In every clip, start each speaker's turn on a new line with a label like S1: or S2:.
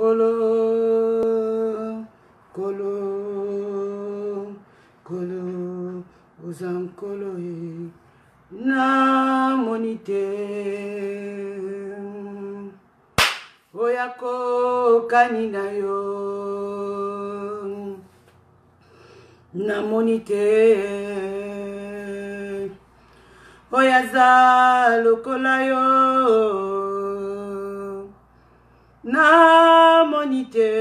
S1: Kolo, kolo, kolo, uzankolo na monite. Oyako kanina yo na monite. Oyaza lokola yo na monite.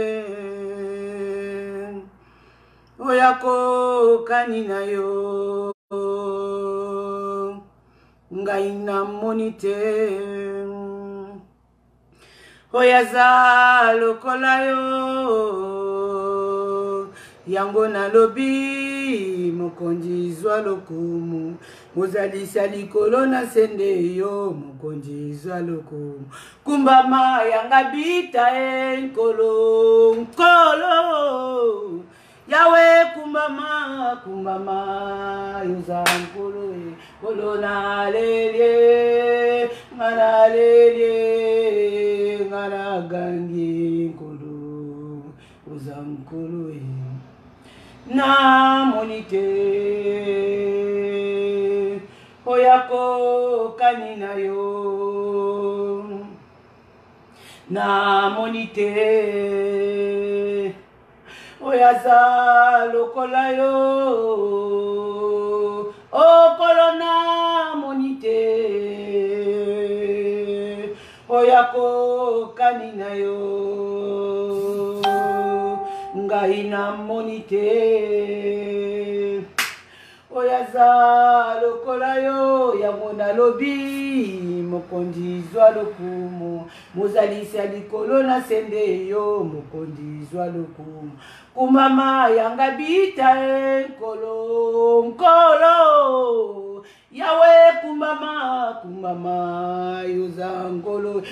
S1: Oyako kanina yo ngai na monite. Oyaza lokola yo yango na lobi mokonzi zwa lokumu. Mozalisa likolo na sende yo mokonzi zwa lokumu. Kumbama yanga bita nkolo nkolo. Yawe kumbama kumbama yoza nkolo kolo na lele ngana lele ngana gangi nkolo yoza nkolo na monite. Oyako kanina yo na monite. Oyaza lokola yo okolo na monite. Oyako kanina yo ngai na monite. Oyaza lokola yo yango na lobi mokonzi zwa lokumu. Mozalisa likolo na sende yo mokonzi zwa lokumu. Kumama yanga bita nkolo nkolo. Yawe kumbama kumbama yoza nkolo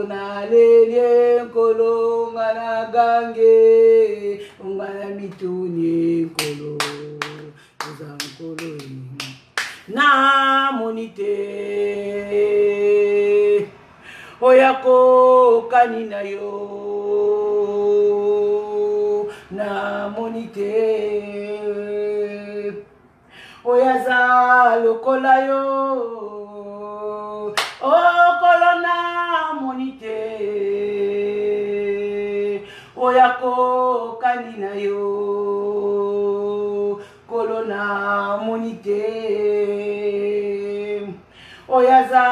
S1: na lele nkolo ngana gange ngana mituni nkolo yoza nkolo na monite. Oyako kanina yo na monite. Oyaza lokola yo okolo na monite. Oyako kanina yo kolo na monite. Oyaza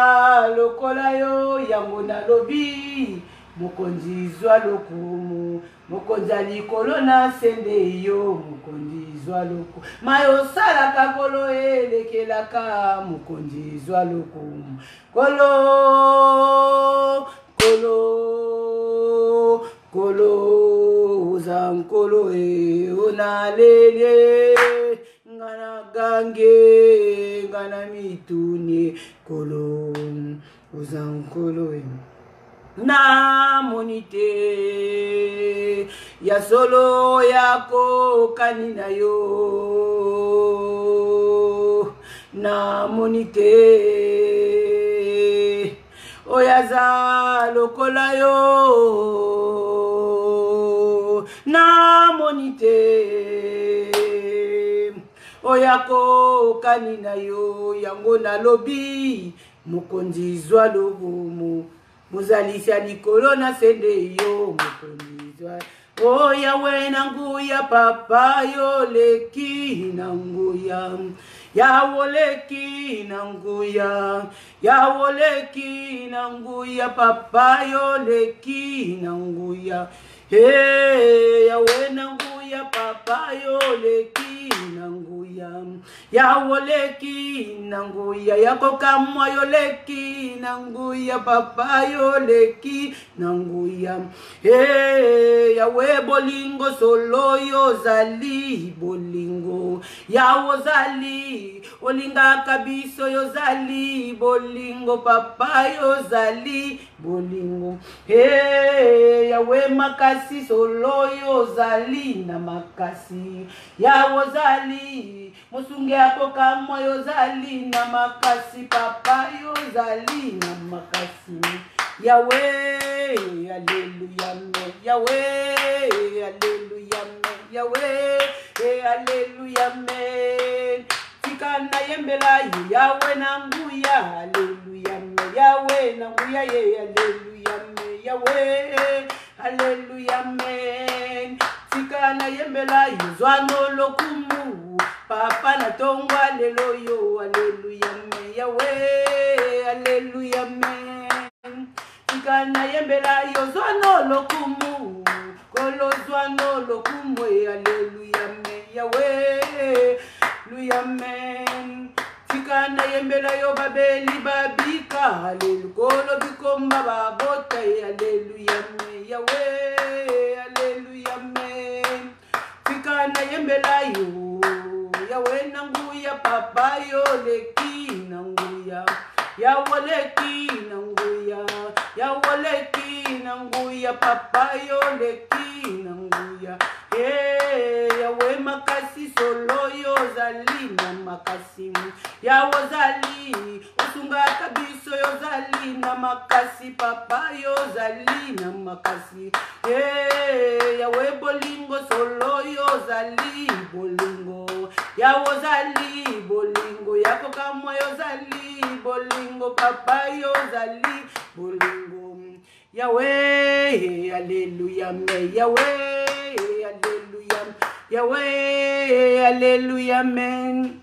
S1: lokola yo yango na lobi mokonzi zwa lokumu. Mokonzi likolo na sende yo mokonzi zwa lokumu. Mayo salaka kolo elekelaka mokonzi zwa lokumu. Kolo kolo kolo uzankolo ona lele ngana gange ngana mituni kolo uzankolo na monite. Ya solo yako kanina yo na monite. Oyaza lokola yo na monite. Oyako kanina yo yango na lobi mokonzi zwa lokumu. Mozalisa likolo na sende yo mokonzi zwa. O Yawe nanguya papa yo leki nanguya. Yawo leki nanguya. Yawo leki nanguya papa yo leki nanguya. Hey Yawe nanguya papa yo leki nanguya. Yawo leki nanguya. Yako kamwa yo leki nanguya papa yo leki nanguya. Hey Yawe bolingo solo yo zali bolingo. Yawo zali olinga kabiso yo zali bolingo papa yo zali bolingo. Hey Yawe makasi solo yo zali na makasi. Yawo zali musunge ako kamwa yo zali na makasi papa yo zali na makasi. Yahweh, hallelujah. Yahweh, Alléluia, Amen, Yahweh, Alléluia, Amen. Tikana yembela yo, Yahweh nanguya, Alléluia, Amen, Yahweh nanguya, Alléluia, Amen, Yahweh, Alléluia, Amen. Tikana yembela yo, Zwano lokumu, Papa na tongwa lelo yo, Alléluia, Amen, Yahweh, Alléluia, Amen. Tikana yembela yo, Zwano lokumu, Kolo Zwano lokumu, Alléluia, Amen, Yahweh, Alléluia, Amen. Tikana yembela yo, Babeli babika, Alléluia, Kolo bikomba babota, Alléluia, Amen, Yahweh, Alléluia, Amen. Tikana yembela yo, Yahweh nanguya, Papa yo leki nanguya, Yahweh leki nanguya, Yahweh leki nanguya, Papa yo leki nanguya. Yahweh makasi solo yo zali na makasi, Yahweh zali usunga kabiso yo zali na makasi, Papa yo zali na makasi. Yahweh bolingo solo yo zali bolingo, Yahweh zali bolingo, yako kama yo zali bolingo, Papa yo zali bolingo. Yahweh, Alléluia, Amen, Yahweh, Alléluia, Yahweh, Alléluia, Amen.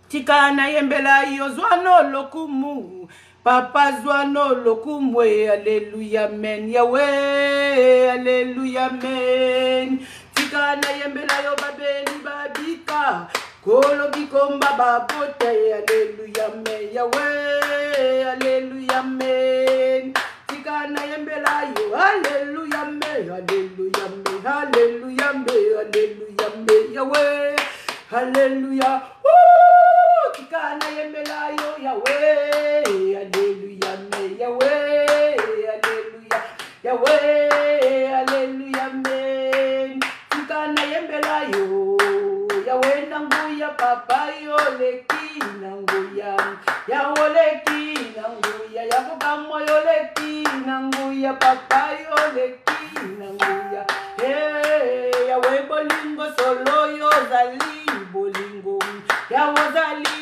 S1: Tikana yembela yo zwano lokumu, Papa zwano lokumu, Alléluia, Amen, Yahweh, Alléluia, Amen. Tikana yembela yo babeli babika, Kolo bikomba babote, Alléluia, Amen, Yahweh, Alléluia, Amen. Tikana yembela yo, Alléluia, Amen, Alléluia, Amen, Alléluia, Amen, Alléluia, Amen, Yahweh, Alléluia. Tikana yembela yo, Yahweh, Alléluia, Amen, Yahweh, Alléluia, Yahweh, Alléluia, Amen. Tikana yembela yo, Yahweh nanguya, Papa yo leki nanguya, Yahweh leki nanguya, Yahweh yo leki nanguya, Papa yo leki nanguya. Yahweh bolingo solo yo zali bolingo, Yahweh zali,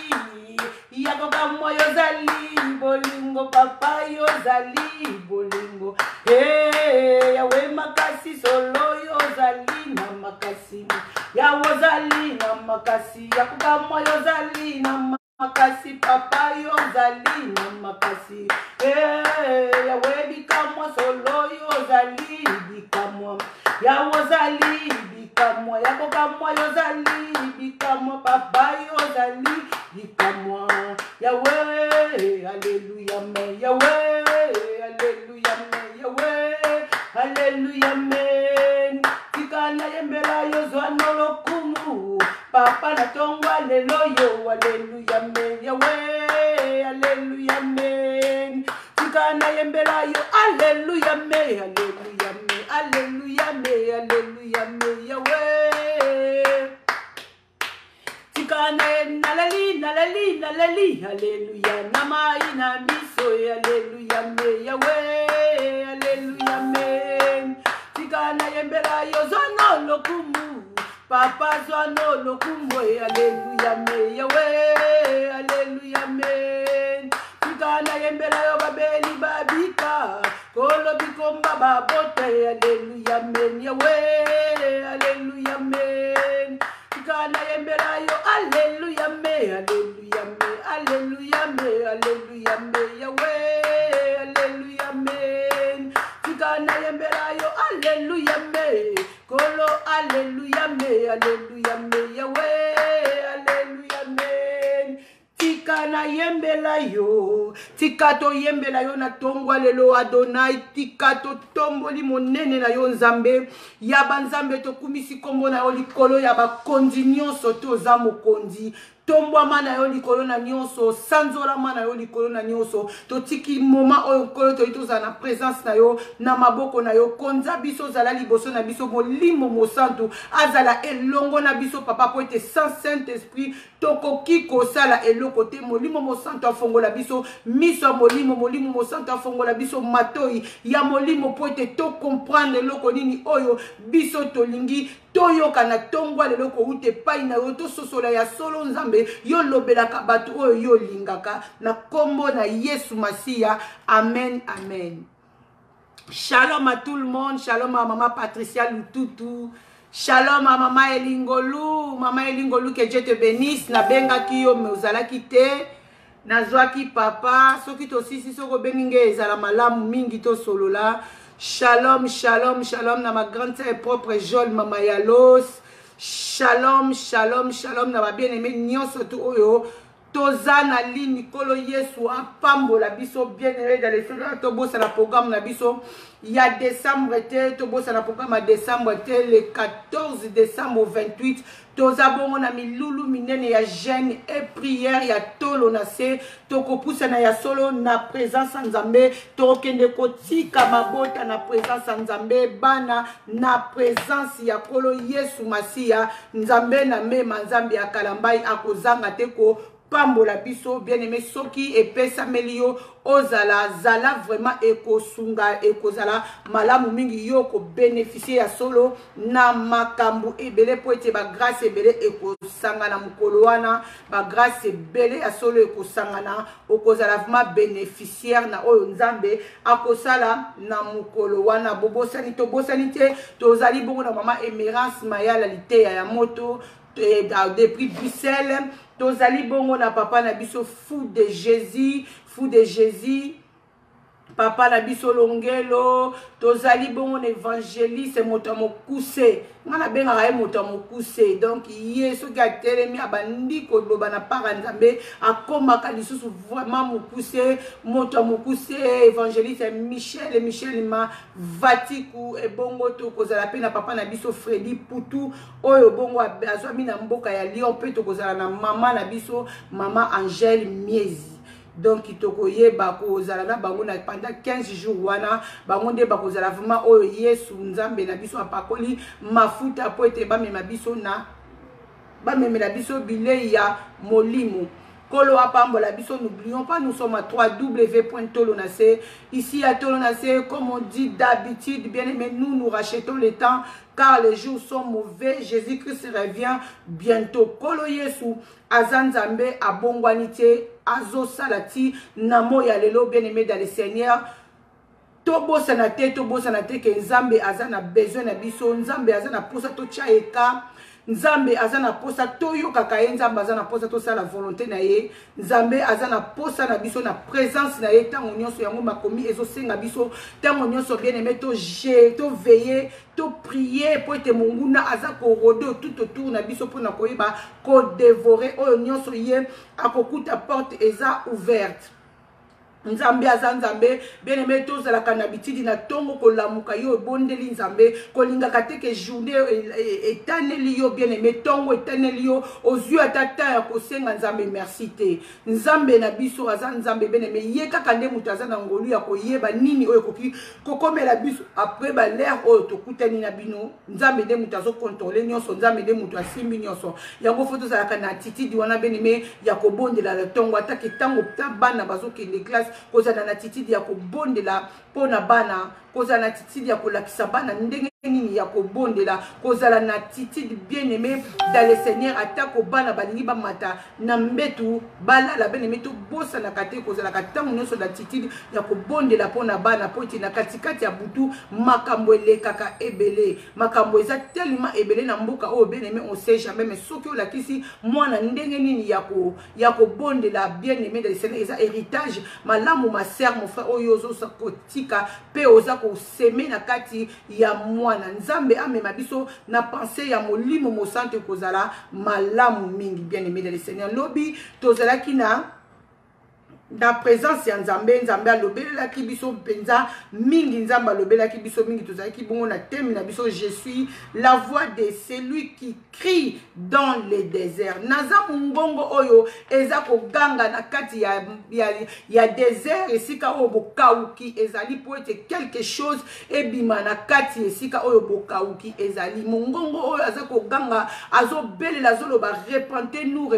S1: Yahweh yo zali bolingo, Papa yo zali bolingo. Yahweh makasi solo yo zali na makasi, Yahweh zali na makasi, Yahweh yo zali na makasi, Papa yo zali na makasi. Yahweh bikamwa solo yo zali bikamwa, Yahweh zali bikamwa, Yahweh yo zali bikamwa, Papa yo zali bikamwa. Yahweh, Alléluia, Amen, Yahweh, Alléluia, Amen, Yahweh, Alléluia, Amen. Tikana yembela yo zwano lokumu, Papa na tongwa lelo yo, Alléluia, Amen, Yahweh, Alléluia, Amen. Tikana yembela yo, Alléluia, Amen, Alléluia, Amen, Alléluia, Amen, Alléluia, Amen, Yahweh. Tikana nalali, nalali, nalali, Alléluia, namai na miso, Alléluia, Amen, Yahweh, Alléluia, Amen. Tikana yembela yo zwano lokumu, Papa zwano lokumu, Alléluia, Amen, Yahweh, Alléluia, Amen. Tikana yembela yo babeli babika, Kolo bikomba babote, Alléluia, Amen, Yahweh, Alléluia, Amen. Tikana yembela yo, Alléluia, Amen, Alléluia, Amen, Alléluia, Amen, Alléluia, Amen, Yahweh, Alléluia, Amen. Tikana yembela yo, Alléluia, Amen, Kolo, Alléluia, Amen, Alléluia, Amen, Yahweh, Alléluia, Amen. Tikana yembela yo, tikato yembela yo na tongwa lelo Adonai, tikato tomboli monene na yo nzambe, yaba nzambe to kumisi kombo na yo likolo ya bakondi nyonso to za mokondi. tombwama na yo likolo na nyonso sanzolama na yo likolo na nyonso totiki moment oyo nkolo toyi tozala na présence na yo na maboko na yo konza biso ozala liboso na biso molimo mosantu azala elongo na biso papa po ete sans saint esprit tokoki kosala eloko te molimo mosantu afongola biso miso ya molimo mosantu afongola biso matoi ya molimo po ete tocomprendre eloko nini oyo biso tolingi toyoka na tongwa lelo kouta epai na yo tososola ya solo nzambe yo lobelaka bato oyo yo lingaka na kombo na Yesu Masiya. Amen, amen. Shalom à tout le monde. Shalom à maman Patricia Lututu. Shalom à maman Elingolu. Maman Elingolu, que Dieu te bénisse. Na benga kiyo me ozalaki te. Nazwaki papa. Soki to sisi soko beninge ezala malamu mingi to solola. Shalom, shalom, shalom na ma grande sœur propre Joel Mama Yalos. Shalom, shalom, shalom na ma bien-aimé nyonso tu oyo. Tozana li Nicolo Yesu apambola biso bien-aimé dans les sœurs tobosa na programme na biso. Il y a décembre te tobosa na programme à décembre te le 14 décembre au 28. Tozabongo na milulu minene ya jeûne et prière ya tolo na se tokopusa na ya solo na présence nzambe tokende kotika mabota na présence nzambe bana na présence ya kolo Yesu Masiya nzambe na mema nzambe ya kalambai akozanga te ko pambola biso bien-aimé soki epesa melio ozala zala vraiment ekosunga ekozala malamu mingi yo ko bénéficier ya solo na makambu ebele po ete ba grâce ebele ekosanga na mukolo wana ba grâce ebele ya solo ekosanga na okozala vraiment bénéficiaire na oyo nzambe akosala na mukolo wana bobosani to bosani te tozali bongo na mama Emerance Mayala liteya ya moto depuis Bruxelles. Tozali bongo na papa na biso fou de Jésus, papa na biso longelo. Tozali bongo na évangéliste motamo kuse ngana benga ga motamo kuse donc yeso ga telemi abandi ko loba na para nzambe akoma ka lisusu vraiment mokuse motamo kuse évangéliste Michel ma vatiku e bongo to kozala pe na papa na biso Freddy Poutou oyo bongo azwa mina mboka ya Lyon pe to kozala na mama na biso mama Angèle Miezi. Donc itokoye bako zala na bango na pendant 15 jours wana bango nde bako zala vraiment oyo Yesu nzambe na biso apakoli mafuta po ete ba mema biso na ba memela biso bilei ya molimo kolo apambola biso. N'oublions pas, nous sommes à www.tolonase. Ici à Tolonase, comme on dit d'habitude, bien aimé, nous rachetons le temps car les jours sont mauvais. Jésus-Christ revient bientôt. Kolo Yesu azanzambe abongwanite azo salati namo ya lelo bien aimé dans le Seigneur. Tobo sanate ke nzambe azana besoin na biso, nzambe azana posa to chaeka. Nzambe azana posa toyo kakaye nzambe azana posa to sala volonté na ye nzambe azana posa na biso na présence na ye tango nyonso yango makomi ezo senga biso tango nyonso bien aimé to veiller to prier po ete monguna aza ko rodo tout autour na biso po na koyeba ko dévorer oyo nyonso ye akokuta porte eza ouverte. Nzambe azanzambe bien aimé tozala kanabitidi na tongo kolamuka yo bondeli nzambe kolinga kateke journée etaneli yo bien aimé tongo etaneli yo ozui atata ya kosenga nzambe merci te nzambe na biso azanzambe bien aimé ye kaka nde mutu azana ngolu ya koyeba nini oyo koki kokomela biso après ba l'air oyo tokutani na bino nzambe nde mutu azo contrôler nyonso nzambe nde mutu asimbi nyonso yango faut tozala kana attitude wana bien aimé ya kobondela la tongo atake tango bana bazokende classe kozana na attitude ya kobondela pona bana kozala na attitude ya kolakisa bana ndenge nini ya kobondela kozala na attitude bien aimé dans le Seigneur atako bana balingi ba mata na mbetu balala bien aimé to bosa na kate kozala katango nyonso d'attitude ya kobondela pona bana poti na katikati ya butu makambo elekaka ebele makambo eza tellement ebele na mboka oyo bien aimé on sait jamais mais soki olakisi mwana ndenge nini ya kobondela bien aimé dans le Seigneur eza héritage malamu ma sœur mon frère oyo zo kotika pe oza ko semer na kati ya mwana nzambe amema biso na pensée ya molimo mosante kozala malamu mingi bien aimé dans le Seigneur lobi tozalaki na na présence ya nzambe nzambe alobelelaki biso mpenza mingi nzambe alobelaki biso mingi tozalaki bongo na teme na biso je suis la voix de celui qui crie dans les déserts naza mongongo oyo eza koganga na kati ya désert esika oyo bokauki ezali po ete quelque chose ebima na kati esika oyo bokauki ezali mongongo oyo aza koganga azobelela azoloba repentez-nous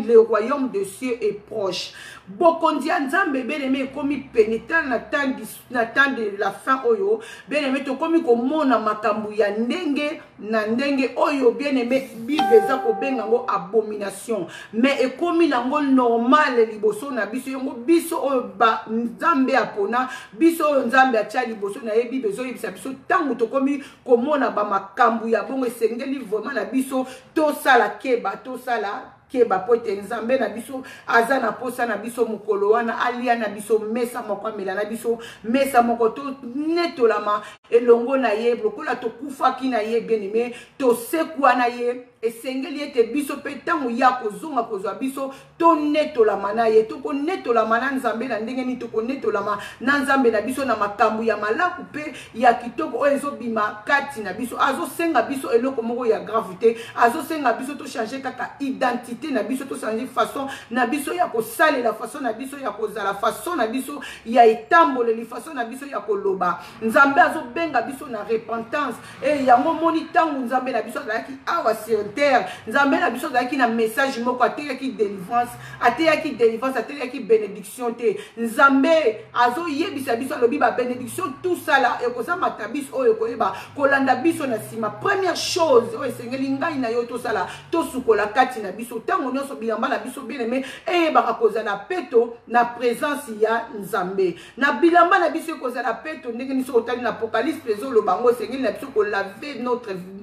S1: le royaume de cieux est proche bokondi ya nzambe bien-aimé ekomi pénétrant na temps de la fin oyo bien-aimé tokomi komona makambo ya ndenge na ndenge oyo bien-aimé bible eza kobenga ngo abomination mais ekomi nango normal liboso na biso yango biso oyo nzambe apona biso oyo nzambe atia liboso na ye bible ezoyebisa biso ntango tokomi komona bamakambo ya bongo esengeli vraiment na biso tosala keba tosala keba po ete nzambe na biso aza na posa na biso mokolo wana alia na biso mesa moko amela na biso mesa moko to netolama elongo na ye lokola tokufaki na ye bien-aimé tosekwa na ye esengeli ete biso pe ntango ya kozonga kozwa biso tonetolama na ye tokonetolama na nzambe na ndenge nini tokonetolama na nzambe na biso na makambo ya malaku pe ya kitoko oyo ezobima kati na biso azosenga biso eloko moko ya gravité azosenga biso tochange kaka identité na biso tochange façon na biso ya kosalela façon na biso ya kozala façon na biso ya etamboleli façon na biso ya koloba nzambe azobenga biso na repentance e yango moni ntango nzambe na biso azalaki awa sur terre nzambe na biso azalaki na message moko ateyaki délivrance ateyaki bénédiction te nzambe azoyebisa biso alobi babénédiction tout ça là ekozamata biso oyo ekoyeba kolanda biso na nsima première chose oyo esengeli ngai na yo tosala tosukola kati na biso ntango nyonso bilamba na biso bien-aimé eyebaka kozala peto na présence ya nzambe na bilamba na biso ekozala peto ndenge niso otali na apocalypse ezoloba ngo esengeli na biso kolave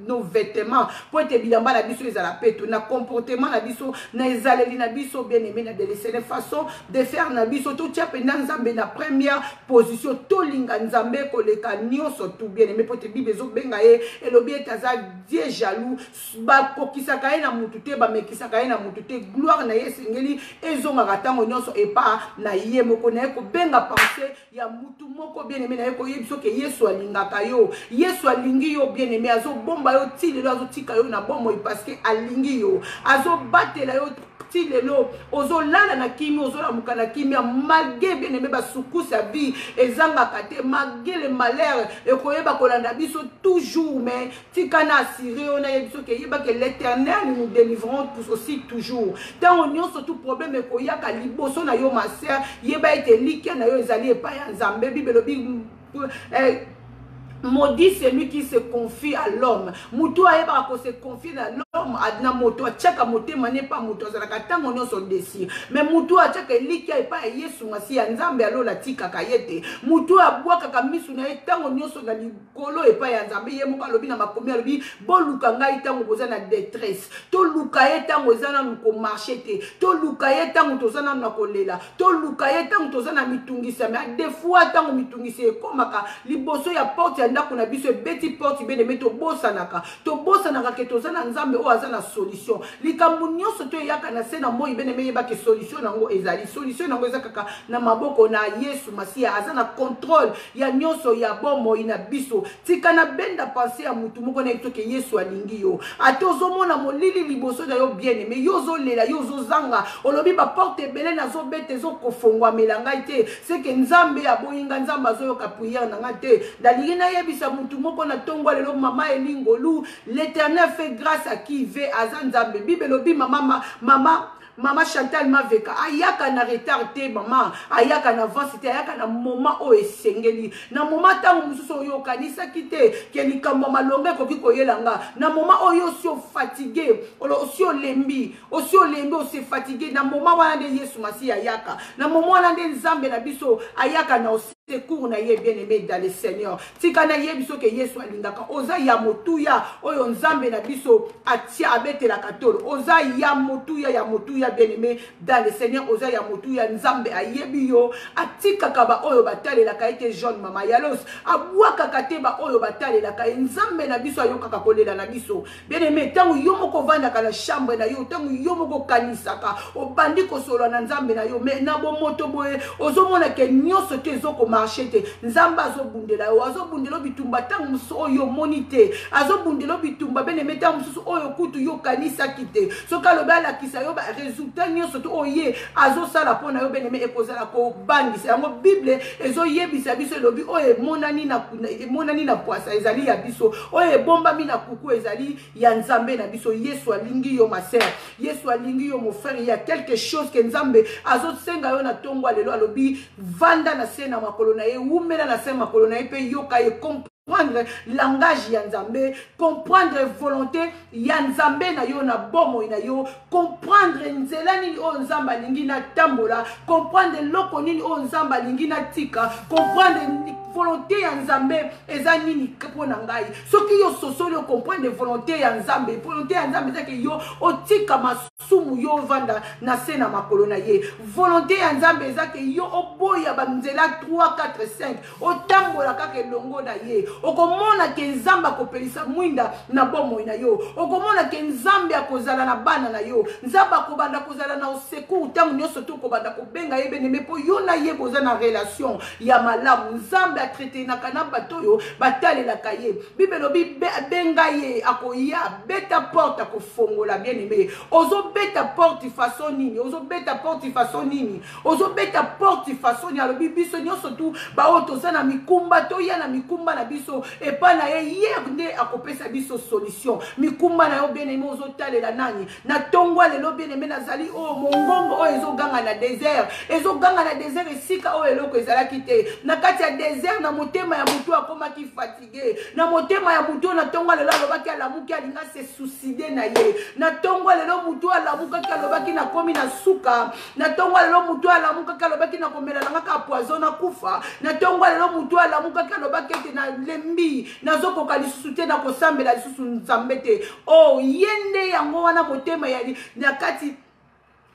S1: nos vêtements po ete bilamba na biso ezala peto na comportement na biso na ezaleli na biso bien-aimé na delesene façon de faire na biso totia mpenza nzambe na première position tolinga nzambe koleka nyonso tu bien-aimé po ete bible ezobenga ye elobi ete aza dieu jaloux bakokisaka ye na mutu te bamekisaka ye na mutu te gloire na ye esengeli ezongaka ntango nyonso epa na ye moko na ye kobenga pense ya mutu moko bien-aimé na ye koyebi soki yesu alingaka yo yesu alingi yo bien-aimé azobomba yo ti lelo azotika yo na bomoi parce que alingi yo azobatela yo ti lelo ozolala na kimi ozolamuka na kimi malgré bien-aimé basukusi ya vie ezangaka te malgré le malheur ekoyeba kolanda biso toujours mais tika na assuré on ayebi soki eyeba que l'éternel nous délivrons aussi toujours ntango nyonso tout problème ekoyaka liboso na yo ma sœur yeba ete likia na yo ezali epai ya nzambe bible elobi maudit celui qui se confie à l'homme. Mutu ayeba ko se confie à l'homme adna moto achaka motema ne pas moto azalaka tango nyonso désir. Mais mutu achaka likia epa Yesu ngasi ya nzambe alola tika kayete. Mutu abwaka ka misu na tango nyonso na likolo epa ya nzambe ye moko alobi na makomi alobi boluka ngai tango boza na détresse. To luka ye tango ezana ko marcher te. To luka ye tango tozana na kolela. To luka ye tango tozana mitungisa mais des fois tango mitungisa ekomaka liboso ya porte ya ndako na biso beti porte bien-aimé tobosanaka ke toza na nzambe oyo aza na solution likambo nyonso to eyaka na se na moi bien-aimé yeba ke solution nango ezali solution nango eza kaka na maboko na Yesu Masiya aza na contrôle ya nyonso ya bomoi na biso tika na benda penser ya mutu moko na yebi ke Yesu alingi yo ate ozomona molili liboso na yo bien-aimé yo ozolela yo ozozanga olobi baporte ebele nazobeta ezokofongwamela ngai te seke nzambe aboyinga nzambe azoyoka priere na ngai te dalingi nayebisa mutu moko na tongo lelo mama elingolu l'éternel fait grâce à qui veut aza nzambe bible lobi Maman Chantal Maveka ayaka na retard te mama ayaka na avance te ayaka na moment o esengeli na moment tango mususu oyo kanisa kite ke likambo malonga koki koyelanga na moment oyo sio fatigué osio lembi o se fatigué na moment wana de Yesu Masiya ayaka na moment wana de nzambe na biso ayaka na secours na ye bien aimé dans le Seigneur. Tika na ye biso ke Yesu alingaka. Oza ya motuya oyo nzambe na biso atia abete la katolo. Oza ya motuya bien aimé dans le Seigneur. Oza ya motuya nzambe ayebi yo atika kaba oyo batale la kaite jaune mama yalos. Abwaka kateba oyo batale la kai nzambe na biso ayoka kakolela na biso. Bien aimé tangu yo moko vanda kala chambre na yo tangu yo moko kanisaka obandi ko solo na nzambe na yo me na bo moto boye ozomona ke nyoso te zoko marché nzamba azobundela yo azobundela bitumba tangu muso oyo monite azobundela bitumba bene meta mususu oyo kutu yo kanisa kite soka loba la kisa yo ba résultat nyoso to oye azosala pona yo bene me ekozala ko bandisa yango bible ezo yebisa biso lobi oyo monani na poisa ezali ya biso oyo bomba mi na kuku ezali ya nzambe na biso Yesu alingi yo ma sœur Yesu alingi yo mon frère il y a quelque chose que nzambe azosenga yo na tongwa lelo alobi vanda na sena makolo na ye umela na sena makolo na ye pe yoka ye comprendre langage ya nzambe comprendre volonté ya nzambe na yo na bomo na yo comprendre nzela nini o nzamba lingi na tambola comprendre loko nini o nzamba lingi na tika comprendre volonté ya nzambe eza nini pona ngai soki yo sosoli o comprendre volonté ya nzambe ezake yo otika masumu yo vanda na sena makolo na ye volonté ya nzambe ezake yo oboya banzela 3 4 5 otambola kaka elongo na ye okomona ke nzambe akopelisa mwinda na bomo na yo okomona ke nzambe akozala na bana na yo nzambe akobanda kozala na osecours ntango nyonso to kobanda kobenga ye bene mepo yo na ye boza na relation ya malamu nzambe atraite na kana bato yo batalelaka ye bible lobi benga ye akoya beta porte akofongola bien aimé ozo beta porte façon nini ozo beta porte façon nini ozo beta porte façon ni alobi biso nyonso tu ba otoza na mikumba to ya na mikumba na biso et pas na hier nde akopesa biso solution mikumba na yo bien aimé ozo talela nani na tongwa lelo bien aimé nazali o mongongo o ezoganga na désert esika o eloko ezalaki te na kati ya désert na motema ya mutu akomaki fatigué na motema ya mutu na tongwa lelo alobaki alamuki alinga se suicide na ye na tongwa lelo mutu alamukaki alobaki na komi na suka na tongwa lelo mutu alamukaki alobaki na komela nangaka poison na kufa na tongwa lelo mutu alamukaki alobaki ete na lembi nazokoka lisusu te na kosambela lisusu nzambe te o yende yango wana motema ya na kati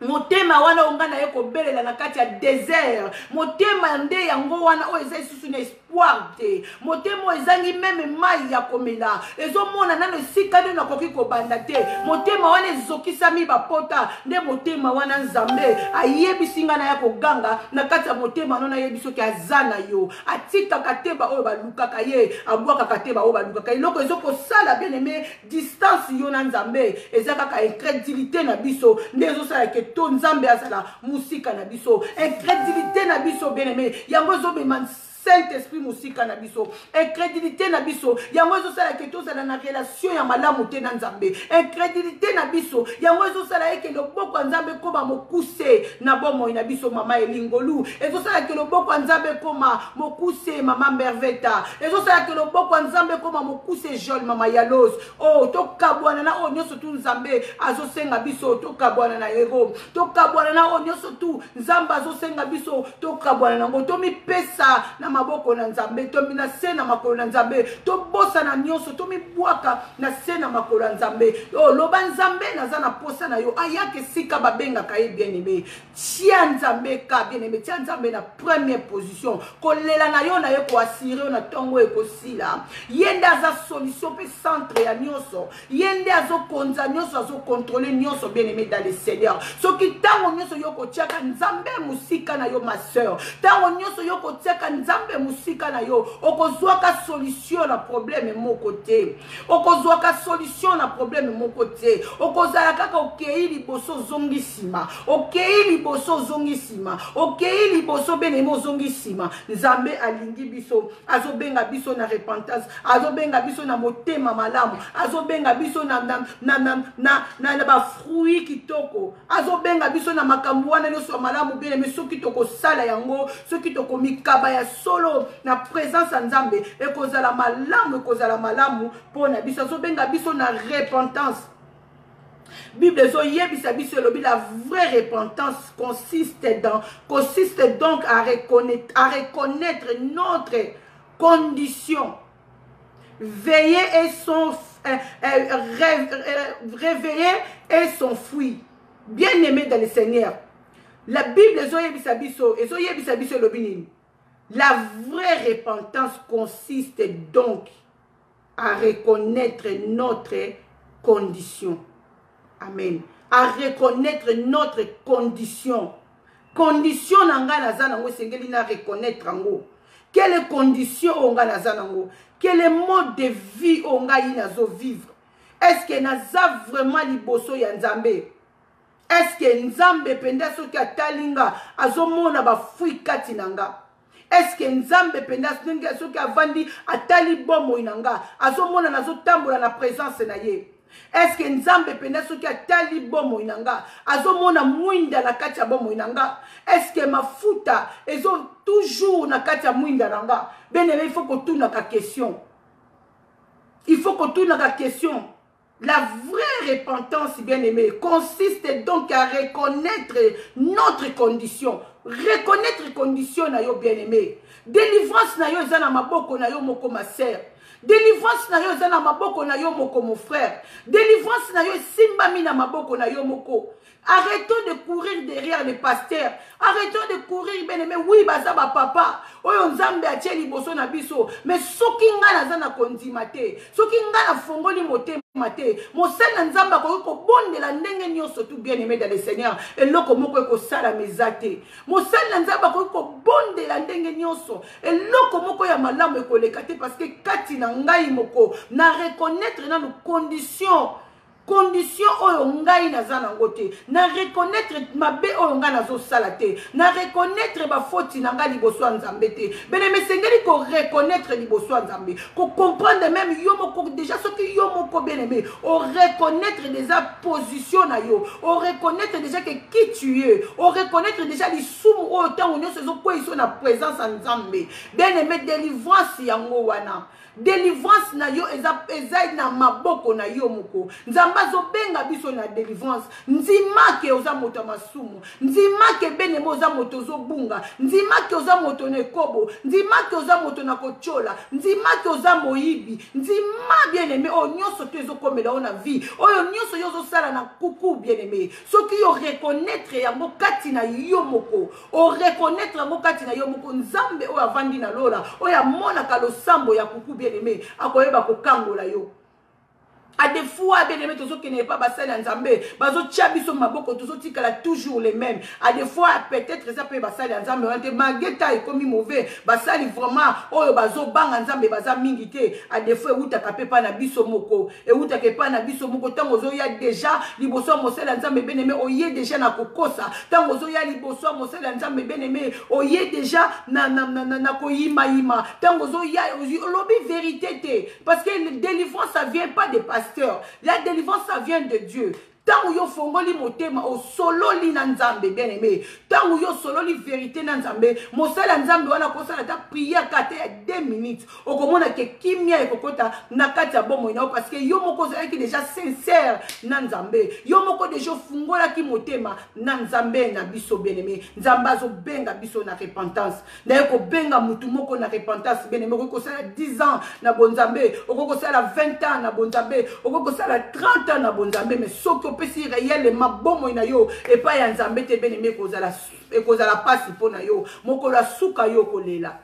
S1: motema wana onga na ye kobelela na kati ya désert motema nde yango wana o eza lisusu na espoir te motema ezangi meme mai ya komela ezomona nano esika nde nakoki kobanda te motema wana ezokisami bapota nde motema wana nzambe ayebisi nga na ya koganga na kati ya motema wana ayebi soki aza na yo atikaka te baoyo balukaka ye abwakaka te baoyo balukaka eloko ezokosala bien aimé distance yo na nzambe eza kaka incrédulité na biso nde ezosala ke to nzambe azala musika na biso incrédulité na biso bien aimé yango ezobema Saint-Esprit musika na biso incrédulité na biso yango ezosala ke tozala na relation ya malamu te na nzambe incrédulité na biso yango ezosala eke loboko ya nzambe koma mokuse na bomoi na biso mama elingolu ezosala ke loboko ya nzambe koma mokuse mama merveta ezosala ke loboko ya nzambe koma mokuse Joel mama yalos oh tokabwana na o nyonso tu nzambe azosenga biso tokabwana na hero tokabwana na o nyonso tu nzambe azosenga biso tokabwana nango tomipesa na maboko na nzambe tomi na se na makolo na nzambe tobosa na nyonso tomibwaka na se na makolo na nzambe o loba nzambe naza na posa na yo ayake sika babengaka ye bien aimé tia nzambe ka bien aimé tia nzambe na première position kolela na yo na ye koasire na tongo ekosila yende aza solution pe centre ya nyonso yende azokonza nyonso azokontrole nyonso bien aimé dans le Seigneur soki tango nyonso yo kotiaka nzambe musika na yo ma sœur tango nyonso yo kotiaka nzambe musika na yo okozwaka solution na problème moko te okozwaka solution na problème moko te okozala kaka okei liboso zongisima okei liboso zongisima okei liboso benemo zongisima nzambe alingi biso azobenga biso na repentance azobenga biso na motema malamu azobenga biso na ba fruit kitoko azobenga biso na makambo wana nyonso malamu beneme soki tokosala yango soki tokomikaba ya solo na présence ya nzambe ekozala malamu pona biso azobenga biso na repentance Bible zo yebisa biso lobi la vraie repentance consiste donc à reconnaître notre condition, veiller et réveiller et s'enfuir. Bien aimé dans le Seigneur, la Bible zo yebisa biso lobi nini. La vraie repentance consiste donc à reconnaître notre condition. Amen. À reconnaître notre condition. Condition nanga nazanango sengeli na reconnaître ango. Quelle condition onga nazanango? Quel mode de vie onga inazo vivre? Est-ce que naza vraiment liboso ya Nzambe? Est-ce que Nzambe penda soki atalinga azomona ba fui kati nanga? Est-ce que Nzambe penda soki avandi atali bomo inanga azomona nazo tambola na présence na ye? Est-ce que Nzambe penda soki atali bomo inanga azomona mwinda na kati ya bomo inanga? Est-ce que mafuta ezo toujours na kati ya mwinda nanga? Bien aimé, il faut que tout na ka question. Il faut que tout na ka question. La vraie repentance, bien aimé, consiste donc à reconnaître notre condition. Reconnaître condition na yo, bien aimé. Délivrance na yo zana maboko na yo moko ma sœur. Délivrance na yo zana maboko na yo moko mon frère. Délivrance na yo simbami na maboko na yo moko. Arrêtons de courir derrière les pasteurs. Arrêtons de courir, bien aimé. Oui, bazaba papa. Oyo nzambe atie liboso na biso. Mais soki nga na zana kondimate. Soki nga na fongoli motema te. Mosala nzambe akoki kobondela ndenge nyonso tout bien aimé dans le Seigneur. Eloko moko ekosala mezate. Mosala nzambe akoki kobondela ndenge nyonso. Eloko moko ya malamu ekoleka te parce que kati na ngai moko na reconnaître na nos conditions. Condition oyo ngai naza nango te, na reconnaître mabe oyo ngai nazo sala te, na reconnaître ba faute na ngai liboso ya Nzambe te. Bene mesengeli ko reconnaître liboso ya Nzambe, ko comprendre même yo moko déjà ce que yo moko bien aimé, o reconnaître déjà position na yo, o reconnaître déjà que qui tu es, o reconnaître déjà lisumu oyo tango nyonso zo ko iso na présence ya Nzambe. Bien aimé, délivrance yango wana. Délivrance na yo eza na maboko na yo moko. Nzamba zo benga biso na délivrance. Nzima ke oza moto masumu. Nzima ke benemo oza moto zo bunga. Nzima ke oza moto na kobo. Nzima ke oza moto na kochola. Nzima ke oza moyibi. Nzima bien aimé o nyonso te zo komela ona vie. Oyo nyonso yo zo sala na kuku bien aimé. Soki yo reconnaître yango kati na yo moko. O reconnaître yango kati na yo moko. Nzambe o avandi na lola. Oya mona ka losambo ya kuku bien aimé, akoyeba kokangola yo. A des fois, bien aimé, tous ceux qui n'est pas basé dans Nzambe, bazo tchabiso maboko, tous ceux qui sont toujours les mêmes. A des fois, peut-être ça peut basé dans Nzambe, on te mageta est comme mauvais, basali vraiment, oh bazo bang Nzambe, baza mingité. A des fois, où t'as capé pas na biso moko, et où t'as capé pas na biso moko, tant ozo ya déjà, liboso mosel Nzambe bien aimé, oye déjà na kokosa, tant ozo ya liboso mosel Nzambe bien aimé, oye déjà na koyima yima, tant ozo ya lobby vérité te, parce que la délivrance ça vient pas des pasteurs. La délivrance, ça vient de Dieu. Tant où yo fongoli motema o solo li na Nzambe bien aimé. Tant où yo solo li vérité na Nzambe. Mosala Nzambe wana kosala ta prière kate ya 2 minutes. Okomona ke kimia ekokota na kati ya bomo ina parce que yo moko zala ki déjà sincère na Nzambe. Yo moko déjà fungola ki motema na Nzambe na biso bien aimé. Nzamba zo benga biso na repentance. Na yoko benga mutu moko na repentance bien aimé. Oko sala 10 ans na bonzambe, oko sala 20 ans na bonzambe, oko sala 30 ans na bonzambe mais soko pesi réellement bomo ina yo et pas ya Nzambe te bien aimé kozala pasi pona yo moko la suka yo kolela.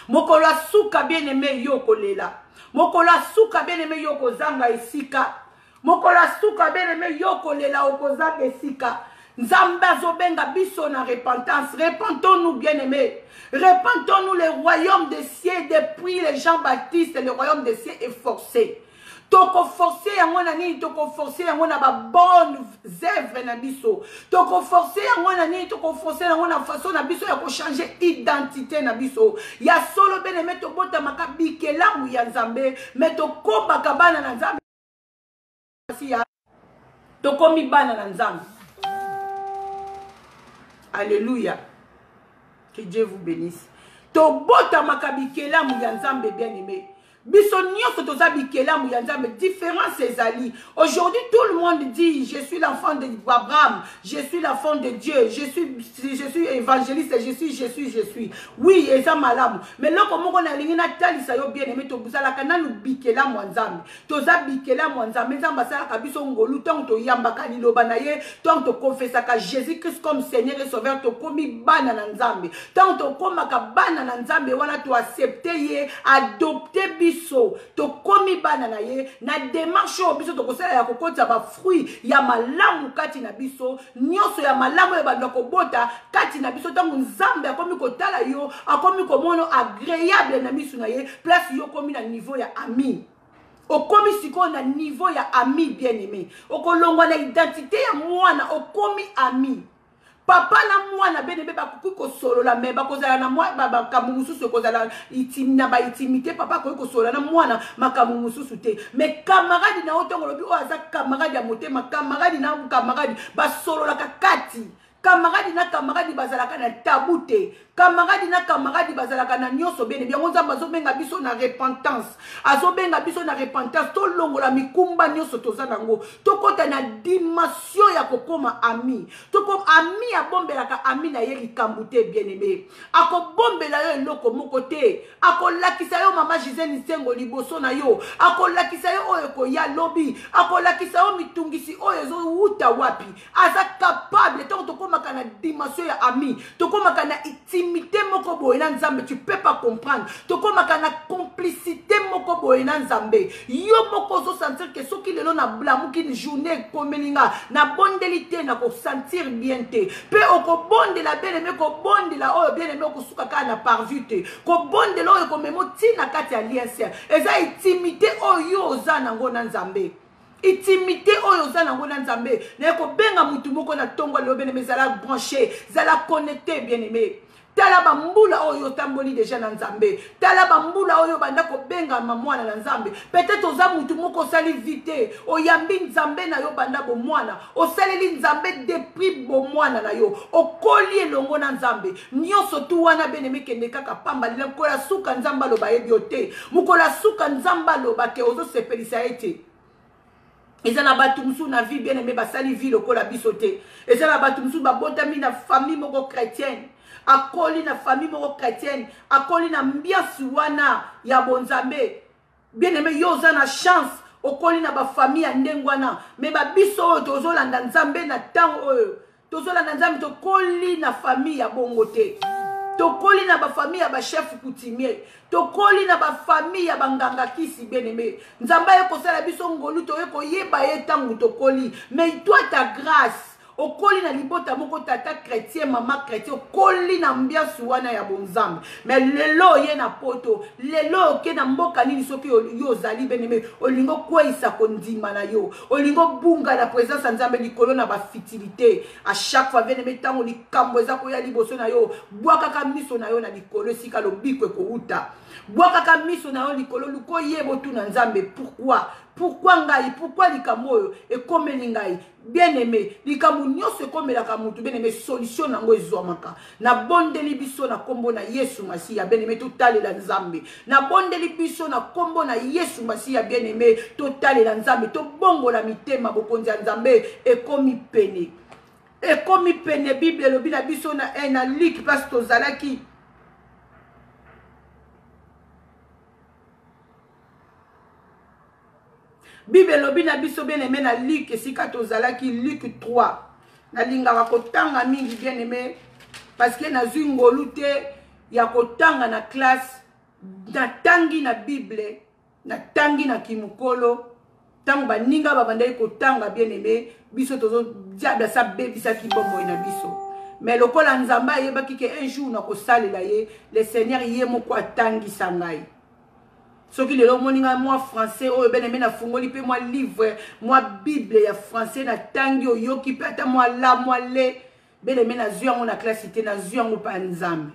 S1: Moko la suka bien aimé yo kolela. Moko la suka bien aimé yo kozanga esika. Moko la suka bien aimé yo kolela okozanga esika. Nzambe azobenga biso na repentance. Repentons-nous bien aimés. Repentons-nous, le royaume des cieux depuis les Jean-Baptiste, le royaume des cieux est forcé. Toko forcé yango na nini, toko forcé yango na ba bonnes œuvres na biso. Toko forcé yango na nini, toko forcé yango na façon na biso ya ko changer identité na biso. Ya solo bene meto bota makabike lamu ya Nzambe, meto koba kabana na Nzambe. Toko mi bana na Nzambe. Alléluia. Que Dieu vous bénisse. Tobota makabikela muyanzambe bien-aimé. Biso nyonso toza bikela muyanzambe, différence ezali. Aujourd'hui tout le monde dit je suis l'enfant d'Abraham, je suis l'enfant de Dieu, je suis évangéliste, je suis. Oui, eza malamu. Mais loko moko na lingi na talisa yo bien-aimé to buzala kana nu bikela muyanzambe. Toza bikela muyanzambe nzamba sala kabiso ngolu tong to yambaka liloba na ye, tong to confessaka Jésus Christ comme Seigneur et Sauveur to komi bana na nzambe. Tong to komaka bana na nzambe wana to accepter ye, adopter biso to komi bana na ye na démarche o biso to kosala ya kokota ba fruit ya malamu kati na biso nyonso ya malamu ya banda kobota kati na biso tangu nzambe akomi kotala yo akomi komono agréable na misu na ye place yo komi na niveau ya ami okomi siko na niveau ya ami bien-aimé okolongwa na identité ya mwana okomi ami. Papa na mwana bene bakuki kosolola me bakozala na mwana makambo mususu kozala na ba intimité papa koki kosolola na mwana makambo mususu te mais camarade na otongo lobi o aza camarade ya motema camarade na camarade basolola kati camarade na camarade bazalaka na tabute camarade na camarade bazalaka na nyonso bene bien nzamba azobenga biso na repentance azobenga biso na repentance to longola mikumba nyonso toza nango tokota na dimension ya kokoma ami toko ami abombelaka ami na ye likambu te bien-aimé akobombela yo eloko moko te akolakisa yo mama Gisèle Nsengo liboso na yo akolakisa yo oyo koya lobi akolakisa yo mitungisi oyo ezowuta wapi aza capable tant tokomaka na dimension ya ami tokomaka na intimité moko boye na nzambe tu peux pas comprendre tokomaka na complicité moko boye na nzambe yo moko zo sentir que soki lelo na blamuki ni journée komelinga na bondelité na ko sentir bien te pe okobondela bien-aimé kobondela oyo bien-aimé okosuka kaka na parvue te kobondela oyo komemo tina kati ya lien saint eza intimité oyo oza nango na nzambe intimité oyo oza nango na nzambe na kobenga mutu moko na tongo lelo bien-aimé zala branché zala connecté bien-aimé tala bambula oyo tamboli déjà na nzambe tala bambula oyo banda kobenga mwana na nzambe peut-être oza mutu moko osali vite oyambi nzambe na yo banda bo mwana osaleli nzambe depuis bo mwana na yo okoli elongo na nzambe nyonso tu wana bien-aimé kende kaka pamba likola suka nzamba lo bayebi ote mukola suka nzamba lo bake ozo sepelisa ete eza na batu musu na vie bien-aimé basali vie lokola biso te eza na batu musu babotami na famille moko chrétienne akoli na famille moko chrétienne akoli na mbiasi wana ya bonzambe bien-aimé yo oza na chance okoli na ba famille ya ndengwana mais babiso oyo tozolanda nzambe na tango oyo tozolanda nzambe tokoli na famille ya bongo te tokoli na ba famille ya ba chef coutumier tokoli na ba famille ya banganga kisi bien-aimé nzamba ekosala biso ngolu to ekoyeba ye tango tokoli mais toi ta grâce okoli na libota moko tata chrétien mama chrétien okoli na mbiasi wana ya bonzambe mais lelo ye na poto lelo oke na mboka nini soki yo ozali bien-aimé olingo kweyisa kondima na yo olingo bunga na présence ya nzambe likolo na bafitilité à chaque fois bien-aimé ntango likambo eza koya liboso na yo bwakaka miso na yo na likolo esika lobiko ekouta bwakaka miso na yo likolo lukoyeba otuna nzambe pourquoi ngai pourquoi likambo oyo ekomeli ngai bien-aimé likambo nyonso ekomelaka mutu bien-aimé solution nango ezwamaka na bondeli biso na kombo na Yesu Masiya bien-aimé totalela nzambe na bondeli biso na kombo na Yesu Masiya bien-aimé totalela nzambe tobongola mitema bokonzi ya nzambe ekomi pene Bible elobi na biso na Luc parce tozalaki Bible lobi na biso bien-aimé na Luc esika tozalaki Luc 3 na lingaka kotanga mingi bien-aimé parce que nazwi ngolu te ya kotanga na classe natangi na Bible natangi na kimukolo tango baninga babandaki kotanga bien-aimé biso tozo diable sa bebisaki bomoi na biso mais lokola nzamba yebaki ke un jour na kosalela ye le Seigneur ye moko atangisa ngai soki lelo moninga moi français oyo bien-aimé na fungoli pe moi livre moi Bible ya français na tangi oyoki pe ata moi la moi le bien-aimé na zwi yango na classe te na zwi yango pa nzambe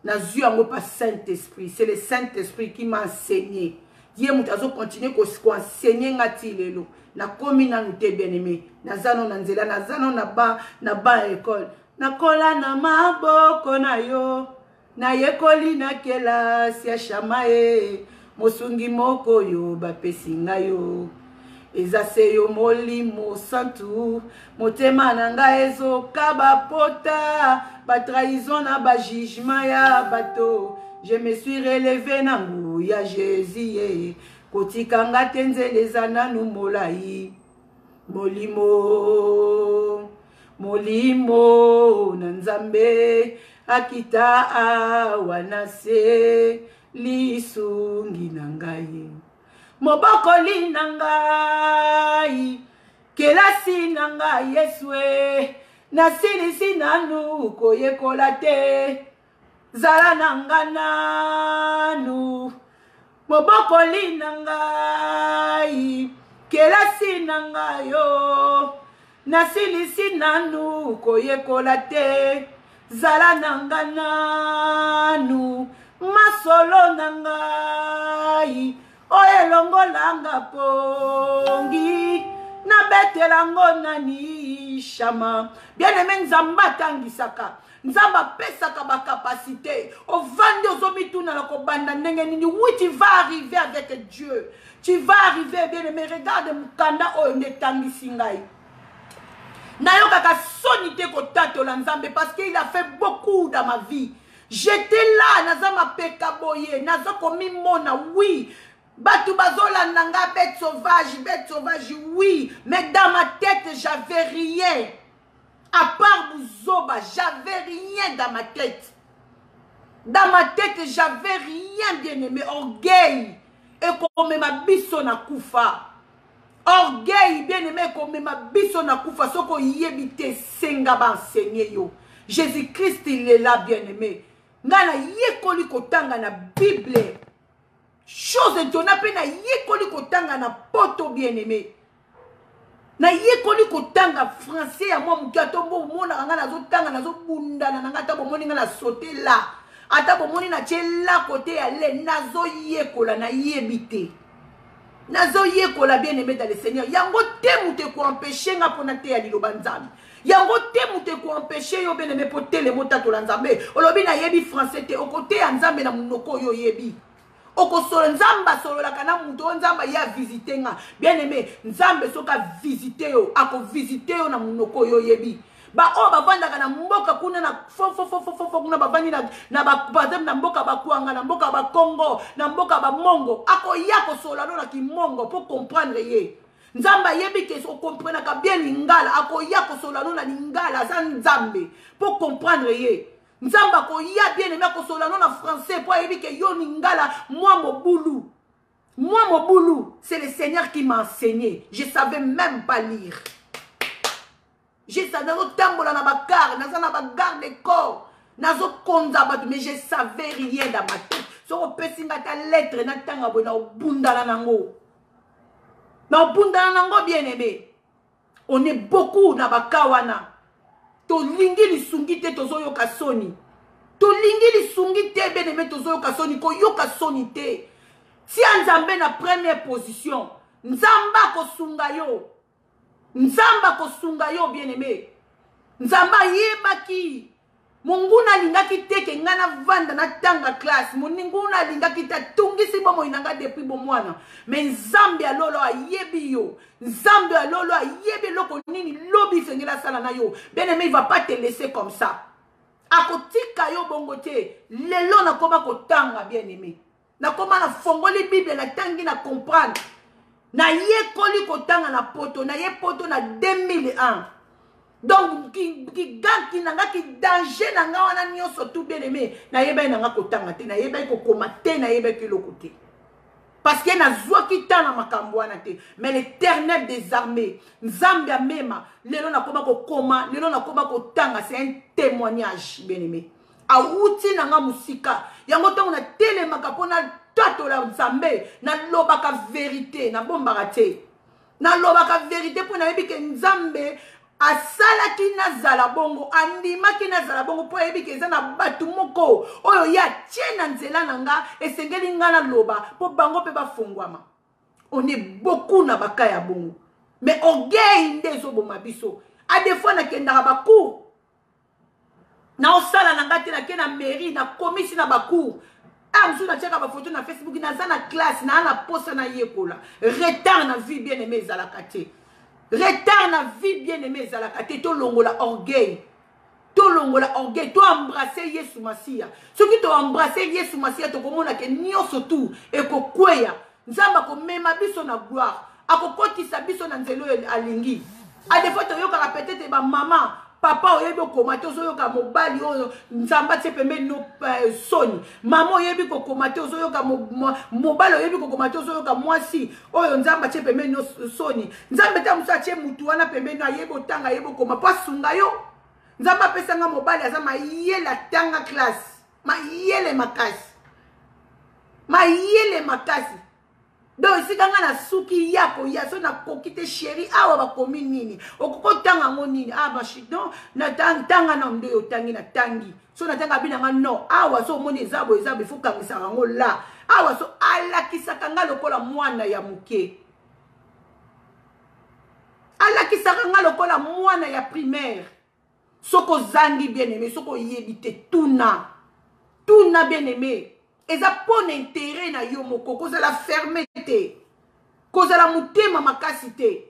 S1: na zwi yango pa Saint-Esprit c'est le Saint-Esprit qui m'a enseigné ye mutu azo continuer koenseigner nga ti lelo na komi nanu te bien-aimé nazano na nzela nazano na ba école nakola na maboko na yo na yekoli na kelasi ya shama ye mosungi moko yo bapesi ngai yo eza se yo molimo santu motema na ngai ezokaba pota batrahison na bajugement ya bato je me suis relevé na ngu ya Jésus ye kotikanga te nzela eza nanu molai molimo molimo na nzambe akita awa na se lisungi na ngai mobokoli na ngai kelasi na ngai yesue nasilisi nanu koyekola te zala na nga nanu mobokoli na ngai kelasi na ngai yo nasilisi nanu koyekola te zala na nga nanu masolo na ngai oyelongolanga pongi nabetelango nani shama bien-aimé nzambe atangisaka nzambe apesaka bakapasité ovandi ozomituna na kobanda ndenge nini oui tu vas arriver avec Dieu tu vas arriver bien-aimé regarde mukanda oyo nde etangisi ngai nayokaka soni te kotatola nzambe parce qu'il a fait beaucoup dans ma vie j'étais là naza mapeka boye naza komimona oui batu bazolanda nga bête sauvage oui mais dans ma tête j'avais rien à part Buzoba j'avais rien dans ma tête j'avais rien bien aimé orgueil et comme ma biso na kufa orgueil bien aimé comme ma biso na kufa soko yebite senga ba enseigner yo Jésus-Christ il est là bien aimé ngana yekoli kotanga na Bible chose étonnante pe na yekoli kotanga na poto bien aimé na yekoli kotanga français ya moi muki atombo mona nga nazo tanga nazo bundana na ngata bomoni nga na sauter là ata bomoni na tchela côté ya le nazo yekola na yebite nazo yekola bien aimé dans le Seigneur yango te mute ko empêcher nga pona te ya liloba nzambe yango te mute ko empêcher yo bien aimé pote le motato la nzambe olobi na yebi français te okote ya nzambe na munoko yo yebi okosolo nzamba solo la kana muto nzamba ya visiter nga bien aimé nzambe soka visiter yo ako visiter yo na munoko yo yebi ba o bavanda kana mboka kuna na fo kuna bavandi na ba bazem na mboka bakwanga na mboka ba Congo na mboka ba Mongo ako yako solo na kimongo pour comprendre ye nzamba yebi ke so comprendre ka bien lingala ako yako solo na lingala za nzambe pour comprendre ye nzamba ko ya bien aimé ko solo na français pour yebi ke yo lingala moi mobulu c'est le Seigneur qui m'a enseigné je savais même pas lire. J'ai ça dans notre tambola na bakar, na na bagarre de corps, nazo konza batu, mais je savais rien dans ma tête. So on peut singa ta lettre na tanga bona bundala nango. Na bundala nango bien aimé. On est beaucoup na bakawana. To lingi li sungi te tozo yoka soni. To lingi li sungi te bien aimé tozo yoka soni ko yoka soni te. Si nzambe na première position, nzamba ko sunga yo. Nzamba kosunga yo bien aimé. Nzamba yebaki. Munguna lingaki teke ngana vanda na tanga classe. Munguna lingaki ta tungisi bomo inanga depuis bo mwana. Mais nzambe alolo ayebi yo. Nzambe alolo ayebi loko nini lobi fengela sala na yo. Bien aimé, il va pas te laisser comme ça. Akotika yo bongote. Lelo na koma kotanga bien aimé. Na koma na fongoli Bible na tangi na comprendre. Na ye koli kotanga na poto, na ye poto na 2001. Donc, ki nanga ki danger nanga wana nyonso tout bien aimé. Na ye bay nanga kotanga te, na ye bay kokoma te, na ye bay ki lokote. Parce que na zwa ki ta na makambo wana te. Mais l'Éternel des armées, Nzambia mema, lelo na koma kokoma, lelo na koma kotanga, c'est un témoignage bien aimé. Auti nanga musika, yango tongo na telemaka pona tato la nzambe na lobaka vérité na bombaka te na lobaka vérité pour na yebi ke nzambe asala ki nazala bongo andima ki nazala bongo po yebi ke na batu moko oyo ya tie na nzela nanga esengeli nga na loba po bango pe bafungwama. On est beaucoup na baka ya bongo mais orgueil ndezo boma biso a des fois na kendaka baku na osala na ngate na ke na mairie na komisi na bacour amsu na tiaka ba photo na Facebook na za na classe na posa na yekola retard na vie bien aimé ezalaka te retard na vie bien aimé ezalaka te to longola orgueil to embrasser Yesu Masia soki to embrasser Yesu Masia to komona ke nyonso tu ekokweya nzamba ko mema biso na gloire akokotisa biso na nzelo alingi a defo to yoka peut-être ba mama papa oyebi okomate ozoyoka mobali oyo nzamba tie pembeni no soni mama oyebi kokomate ozoyoka mobali oyebi kokomate ozoyoka mwasi oyo nzamba tie pembeni no soni nzambe ta musa tie mutu wana pembeni no ayebi otanga ayebi okoma po asunga yo nzamba apesanga mobali aza mayele atanga classe mayele makasi donc esika nga na suki yako ya so na kokite chéri awa bakomi nini okokotanga ngo nini bashidon na tanga na ndo yotangi na tangi so na tanga bina nga no awa so omoni ezabo ifo kangisaka ngo la awa so alakisaka nga lokola mwana ya muke alakisaka nga lokola mwana ya primaire soko zangi bien aimé soko yebi te tuna bien aimé eza pon intérêt na yo moko kozala fermeté kozala motema makasi te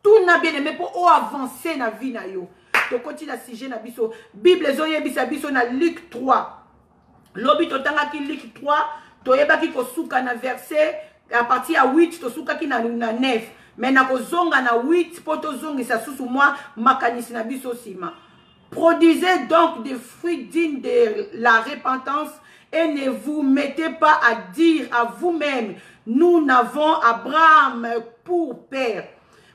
S1: tuna bien aimé po o avancer na vie na yo tokoti na sujet na biso bible ezoyebisa biso na Luc 3 lobi totangaki Luc 3 toyebaki kosuka na verset à partir ya 8 tosukaki na 9 mais na kozonga na 8 po tozongisa susu mwa makanisi na biso sima. Produisez donc des fruits dignes de la repentance et ne vous mettez pas à dire à vous-même, nous n'avons Abraham pour père.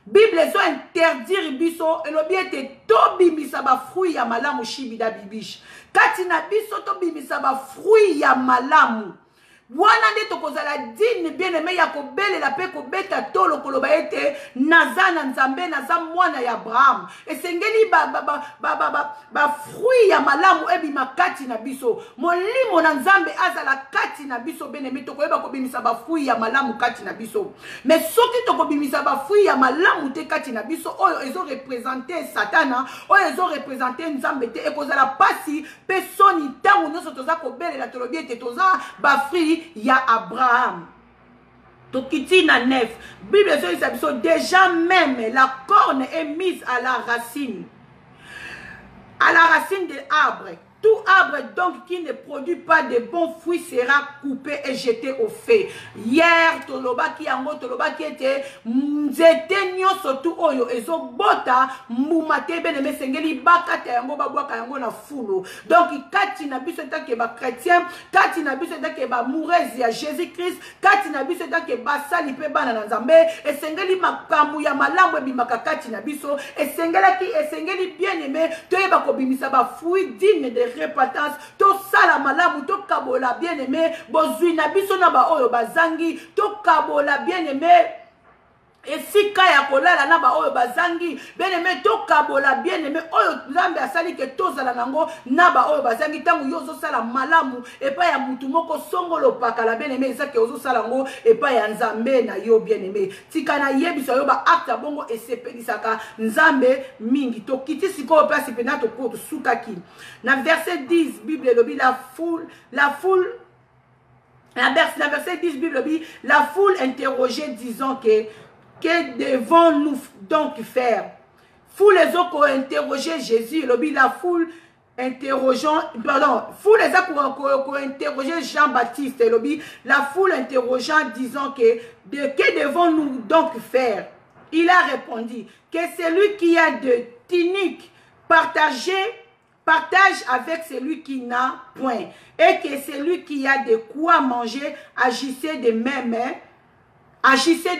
S1: Bible zo interdire biso elobi ete tobimisa ba fruit ya malamu shibida bibish. Kati na biso tobimisa ba fruit ya malamu. Wana nde tokozala dine bien aimé ya kobelela pe kobeta tolo koloba ete naza na nzambe naza mwana ya Abraham esengeli ba fruit ya malamu ebima kati na biso molimo na nzambe azala kati na biso bien aimé tokoyeba kobimisa ba fruit ya malamu kati na biso mais soki tokobimisa ba fruit ya malamu te kati na biso oyo ezo représenter satana oyo ezo représenter nzambe te ekozala pasi pe soni tango nyonso toza kobelela tolobi ete toza ba fruit ya Abraham. Tokiti na 9. Bible dit déjà même la corne est mise à la racine. À la racine de l'arbre. Tout arbre donc qui ne produit pas de bons fruits sera coupé et jeté au feu. Hier, tolobaki yango tolobaki ete nzete nyoso tu oyo ezo bota mumate bene mesengeli bakata yango babwaka yango na fulu. Donc kati na biso take ba chrétien, kati na biso take ba mourezi ya Jésus-Christ, kati na biso take ba sali pe bana na Nzambe, esengeli makambu ya malamu ebimaka kati na biso, esengeli bien aimé, toyeba kobimisa ba fruits dignes de repentance, to sala malamu, to kabola bien aimé, bozui na biso na ba oyo bazangi, to kabola bien aimé, esika ya kolala na ba oyo bazangi, bien aimé, to kabola bien aimé, oyo Nzambe asali ke tozala nango na ba oyo bazangi, tangu yozo sala malamu, epa ya mutu moko songolo pakala bien aimé, ezake yozo sala ngo, epa ya Nzambe na yo bien aimé, tika na yebisa yo ba akta bongo esepedisaka Nzambe mingi, to kiti siko place pena to koto sukaki. Na verset 10, Bible lobi la foule, la verset 10, Bible lobi, la foule interrogeait disant que devons-nous donc faire? Foule les autres interroger Jésus, la foule interrogeant, foule les autres interroger Jean-Baptiste, la foule interrogeant disant que devons-nous donc faire? Il a répondu que celui qui a de tuniques partage avec celui qui n'a point, et que celui qui a de quoi manger agissait de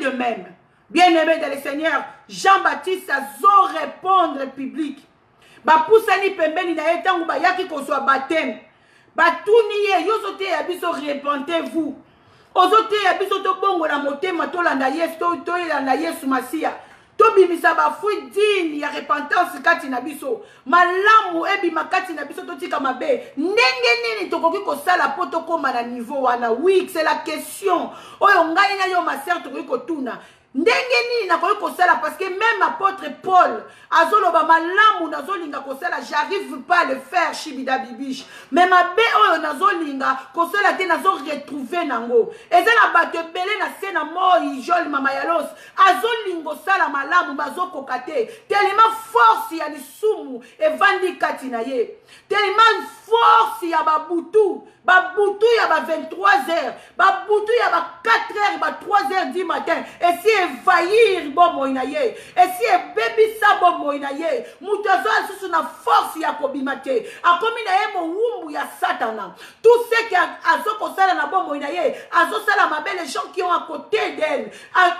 S1: même. Bien-aimé dans le Seigneur, Jean-Baptiste a zo répondre public. Ba poussani pembeni na etangu ba yaki ko so baptême. Ba tuni ye yozote ya biso repentez-vous. Ozote ya biso to bongo na motema to landa Yesu to landa Yesu Masia. To bimisa ba fruit digne ya repentance kati na biso. Malamu ebima kati na biso to tika mabe. Ndenge nini tokoki ko sala po to koma na niveau wana? Oui, c'est la question. Oyo ngai na yo ma sœur tokoki ko tuna. ndenge nini nakoki kosala parce que même apôtre Paul azoloba malamu nazolinga kosala j'arrive pas à le faire shibida bibish mais mabe oyo nazolinga kosala te nazo retrouver nango eza na bato ebele na se na moi Joel mama yalos azolinga osala malamu bazokoka te tellement force ya lisumu evandi kati na ye tellement force ya babutu ya ba 23h babutu ya ba 4h ba 3h du matin et si envahir bomo inaye et si ebebisa bomo inaye mutu azo na force ya kobima te akomi na ye mowumbu ya satana tout ce qui azo kosala na bomo inaye azo sala mabe les gens qui ont à côté d'elle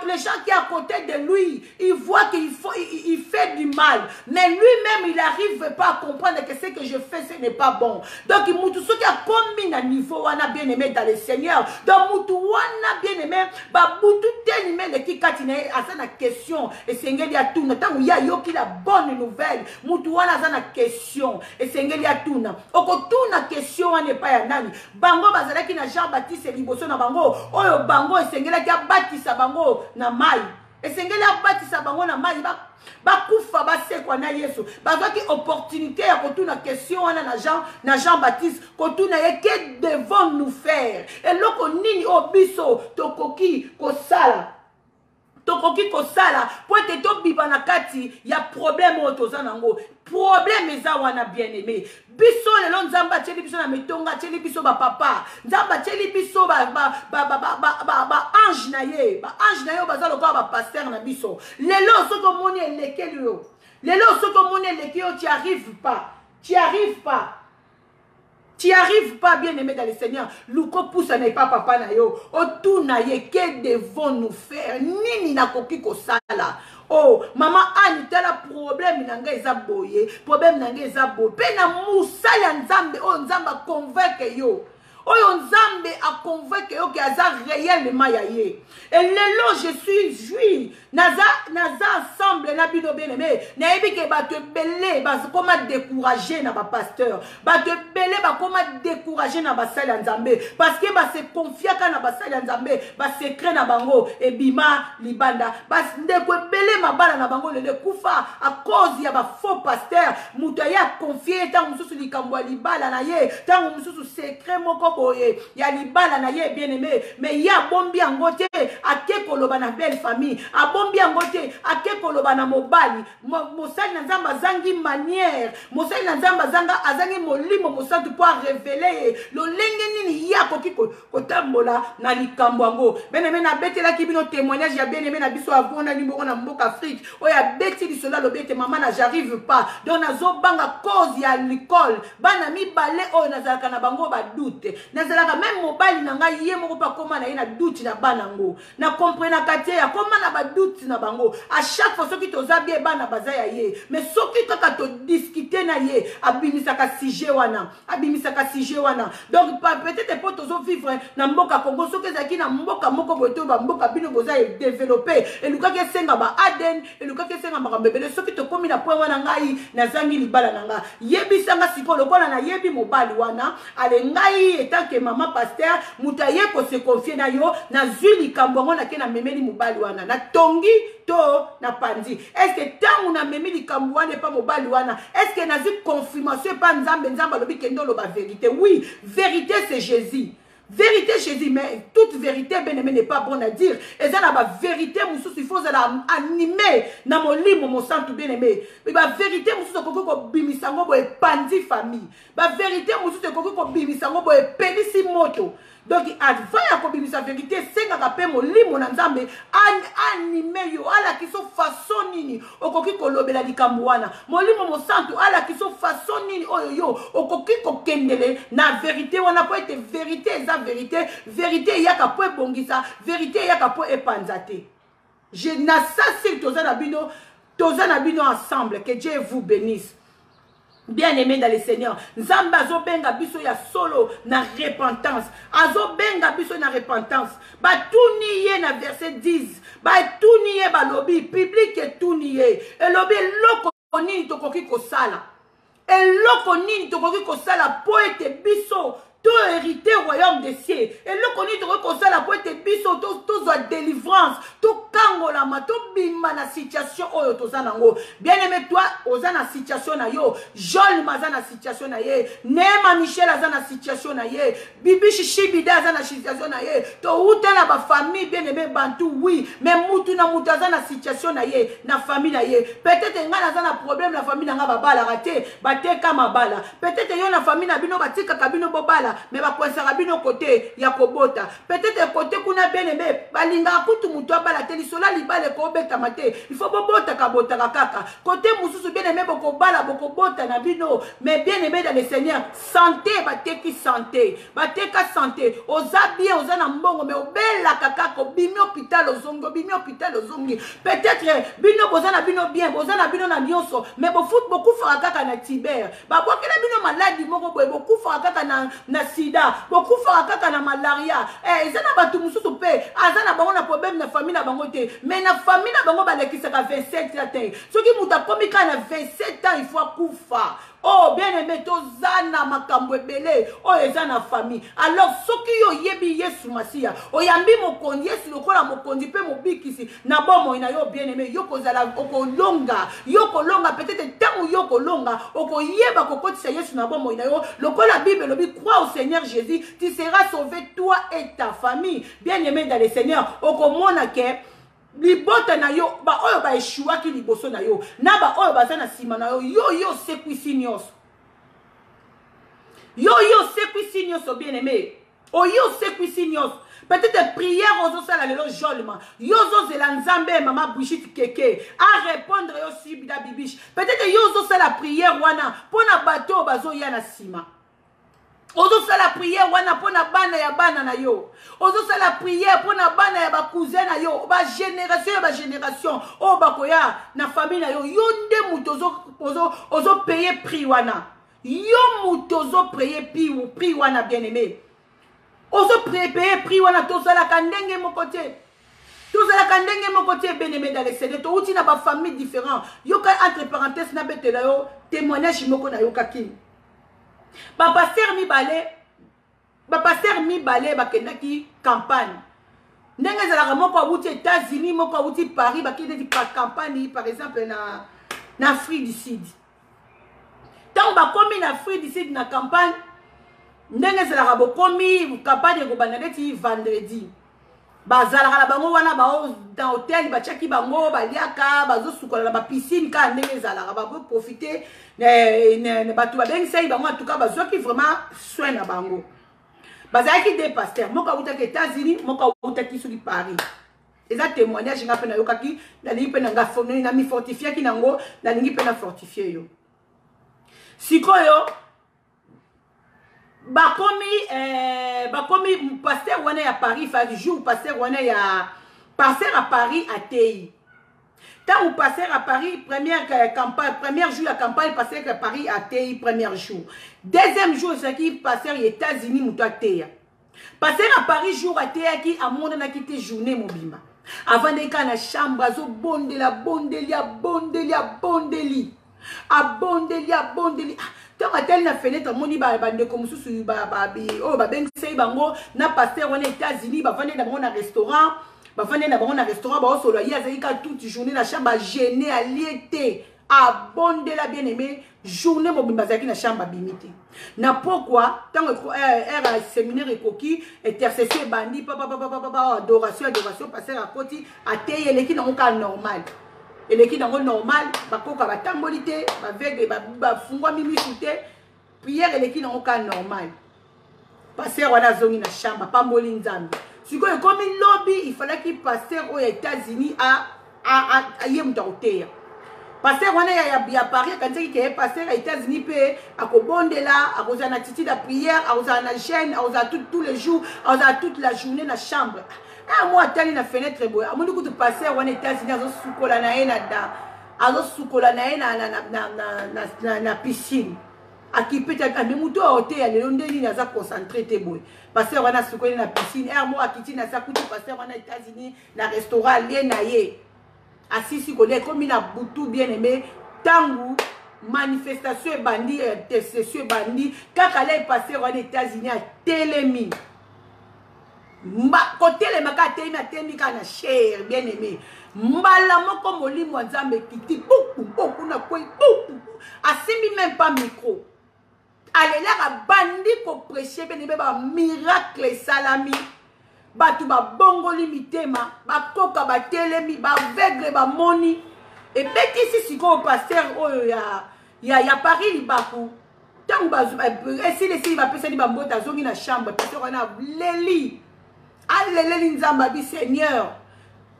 S1: les gens qui à côté de lui il voit qu'il fait du mal mais lui-même il n'arrive pas à comprendre que ce que je fais ce n'est pas bon donc mutu soki akomi na niveau wana bien aimé dans le Seigneur donc mutu wana bien aimé babutu tenime le kikati na asa na question esengeli atuna tangu ya yoki la bonne nouvelle mutu wana asa na question esengeli atuna okotuna question wana pa ya nani bango bazalaki na Jean Baptiste liboso na bango oyo bango esengeli abatisa bango na mai esengeli abatisa bango na mai bakufa basekwa na Yesu bazaki opportunité ya kotuna question wana na Jean Baptiste kotuna ye que devons-nous faire eloko nini obiso tokoki kosala po ete tobiba na kati ya problème oyo toza nango problème eza wana bien aimé biso lelo nzambe atieli biso na mitonga atieli biso bapapa nzambe atieli biso ange na ye baza lokola bapaster na biso lelo soki omoni elekeli yo lelo soki omoni eleki yo tu arrives pas bien aimé dans le Seigneur luko poussa na pas papa na yo otuna ye que devons-nous faire nini nakoki kosala oh maman Anne tela problème nanga eza boye problème nanga eza boye pe na musala nzambe oh nzamba convaincre yo oyo nzambe a convaincre yo que aza réellement ya ye et lelo je suis juif naza ensemble na bino bien aimé na yebi ke bato ebele bakoma décourager na ba pasteur bato ebele bakoma décourager na basali ya nzambe parce que se confiaka na basali ya nzambe secret na bango ebima libanda ndeko ebele mabala na bango lele kufa à cause ya ba faux pasteur muto ya confier tango mususu likambo ya libala na ye tango mususu secret moko boye ya libala na ye bien aimé mais ya bombi yango te ake koloba na belle famille abombi yango te ake koloba na mobali mosali na nzamba zangi manière mosali na nzamba zanga azangi molimo mosatu po révéler lolenge nini ya koki kotambola na likambo yango bien aimé na betela ki bino témoignage ya bien aimé na biso avona nimoko na mboka Afrique oya beti lisola lobete maman na j'arrive pas donc nazo banga cause ya l'école bana mibale oyo nazalaka na bango ba doute nazalaka même mobali na ngai ye moko pa koma na ye na doute na bana ngo na comprendre kate ya koma na ba doute na bango à chaque fois soki toza bien bana baza ya ye mais soki kaka to discuter na ye abimisaka sujet wana donc peut-être pour tozo vivre na mboka Congo soki ezaki na mboka moko boto ba mboka bino boza développer et lukaki senga ba Aden et lukaki senga makambebele soki to komi na point wana ngai na zangi libala na nga yebisanga siko lokola na yebi mobali wana ale ngai etant que maman pasteur mutaye ko se confier na yo na zuli kambongo na ke na memeli mobali wana na tongi to na pandi est-ce que tant on a memeli kambouane pas mobali wana est-ce que nazi confirmation pas nzambe lobi kendo lo ba vérité oui vérité c'est Jésus. Vérité Jésus, mais toute vérité bien aimé n'est pas bon à dire. Et ça la vérité mususu il faut animer na mon limo mon sang tout bien aimé. Mais la vérité mususu ko bimisango bo epandi famille. La vérité mususu ko bimisango bo epelisi moto. Donc avant ya ko bimisa vérité senga ka pe mon limo na nzambe animer yo ala ki so façon nini okoki ko lobela likambo wana. Mon limo mon sang tout ala ki so façon nini oyo yo okoki ko kendele na vérité wana po ete vérité eza vérité yaka po ebongisa vérité yaka po epanzate je na ça c'est toza na bino ensemble que Dieu vous bénisse bien aimé dans le Seigneur nzambe azobenga biso ya solo na repentance azobenga biso na repentance batuni ye na verset 10 batuni ye balobi public etuni ye elobi loko nini tokoki kosala eloko nini tokoki kosala po ete biso to hérité royaume des cieux et le connu de reconsole la pointe biso to délivrance to kangola kangama to bima na situation oyo tozanango. Bien aimé toi, ozana situation na yo. Joel mazana situation na ye. Nema Michel azana situation na ye. Bibi Shishibida azana situation na ye. To utela ba famille bien aimé bantu oui, mais mutu na mutu azana situation na ye, na famille na ye. Peut-être nga azana problème na famille na nga babala raté, bateka mabala. Peut-être yo na famille na bino batika kabino bobala, mais ba kwensaka bino côté ya kobota. Peut-être côté kuna bien aimé, balinga kutu mutu abala te lisola libale ko beta mate. Il faut bobota kabota kaka. Côté mususu bien aimé boko bala boko bota na bino, mais bien aimé dans le Seigneur, santé bateki santé. Bateka santé. Oza bien oza na mbongo mais obela kaka ko bimi hôpital ozongo, bimi hôpital ozongi. Peut-être bino bozana bino bien, bozana bino na nyonso, mais bo foot beaucoup fera kaka na Tiber. Ba bokela bino maladie moko boy beaucoup fera kaka na sida, beaucoup fera kaka na malaria. Ezana batu mususu pe, azana bango na problème na famille na bango te, mais na famille na bango balekisaka 27 ans. Soki muta komi ka na 27 ans il faut kufa. Oh, bien aimé, tozana makambo ebele, oh ezana famille. Alors, soki yo yebi Yesu Masia, oyambi mokondi Yesu lokola mokondi pe mobikisi, na bomo ina yo bien aimé, yo kozala okolonga, yo kolonga peut-être tango yo kolonga, okoyeba kokotisa Yesu na bomo ina yo, lokola Bible lobi crois au Seigneur Jésus, tu seras sauvé toi et ta famille. Bien aimé dans le Seigneur, okomona ke libota na yo ba oyo ba eshua ki liboso na yo na ba oyo bazana sima na yo yo sekwisi nyos yo sekwisi nyos bien aimé o yo sekwisi nyos peut-être prière aux sala lelo jolma yo zo zela nzambe mama Brigitte Keke à répondre yo sibida bibiche peut-être yo zo sala prière wana pona bato bazo ya na sima. Ozo sala prière wana pona bana ya bana na yo. Ozo sala prière pona bana ya ba cousin na yo. Ba génération o bakoya na famille na yo. Yo nde muto ozo payer prix wana. Yo muto ozo payer prix wana bien aimé. Ozo payer prix wana to sala kandenge mon côté. To sala kandenge mon côté bien aimé dans les CD. To uti na ba famille différent. Yo ka entre parenthèses na betela yo témoignage moko na yo kaki. Pasteur Mibale bakendaki campagne. Ndenge zalaka moko awuti États-Unis, moko awuti Paris, bakendaki campagne par exemple na Afrique du Sud. Tant bakomi na Afrique du Sud na campagne, ndenge zalaka bokomi campagne ko banaleti vendredi. Bazalaka la bango wana ba dans hôtel bachaki bango baliaka bazosukola ba piscine ka ndenge zalaka ba profiter ne batu ba bengi bango en tout cas bazoki vraiment soin na bango. Bazalaki des pasteurs moka utaki États-Unis moka utaki sur Paris. Eza témoignage nga pena yokaki na lingi pena nga fortifier na mi fortifier ki nango na lingi pena fortifier yo. Sikoyo bakomi pasteur wana ya Paris fa jour pasteur wana ya pasteur à Paris à TI. Tant ou pasteur à Paris première campagne première jour la campagne pasteur à Paris à TI premier jour. Deuxième jour c'est qui pasteur aux États-Unis muto à TI. Pasteur à Paris jour à TI qui a monde na quitté journée mobima. Avant de kana chambre zo bondeli tant atel na fenêtre moni ba bande comme susu ba oh ba ben sei bango na pasteur wana États-Unis ba vendre na bango na restaurant ba vendre na bango na restaurant ba solo ya zaika toute journée na chambre gêné à liété à bondela bien aimé journée mobimba zaki na chambre bimité na pourquoi tant era séminaire ekoki intercession bandi papa adoration passer à côté à teyele ki na ka normal eleki nango normal bakoka batambolité baveugle bafungwa mimisu te prière eleki nango ka normal pasteur wana zongi na chambre pamboli nzambe sikoyo komi lobby il fallait qu'il pasteur aux États-Unis à yemta oteya pasteur wana ya Paris quand il est pasteur aux États-Unis pe akobondela akoza na titi da prière akoza na chaîne akoza tous les jours akoza toute la journée na chambre. Moi, tali na fenêtre boy. Amundi kutu passer aux États-Unis azo sukola na ena da. Azo sukola na ena na piscine. Akipeta amemuto hotel ya lelo ndeni naza concentré te boy. Passer wana sukola na piscine. Moi akiti na sakutu passer wana États-Unis na restaurant lié na ye. Asisi kole comme na butu bien aimé tangu manifestation bandi intercession bandi kaka lay passer wana États-Unis à Télémi. Côté les maca temi na cher bien aimé mbala moko molimo nzambe kiti beaucoup na koi asimi même pas micro alelaka bandi ko prêcher benebe ba miracle salami batu ba bongoli mitema ba koka ba telemi ba aveugle ba moni et beti si siko pasteur oyo ya Paris libaku tant bazu esi lesi ba pesa ni ba mbota zongi na chambre pasteur na leli aleleli nzamba bi Seigneur,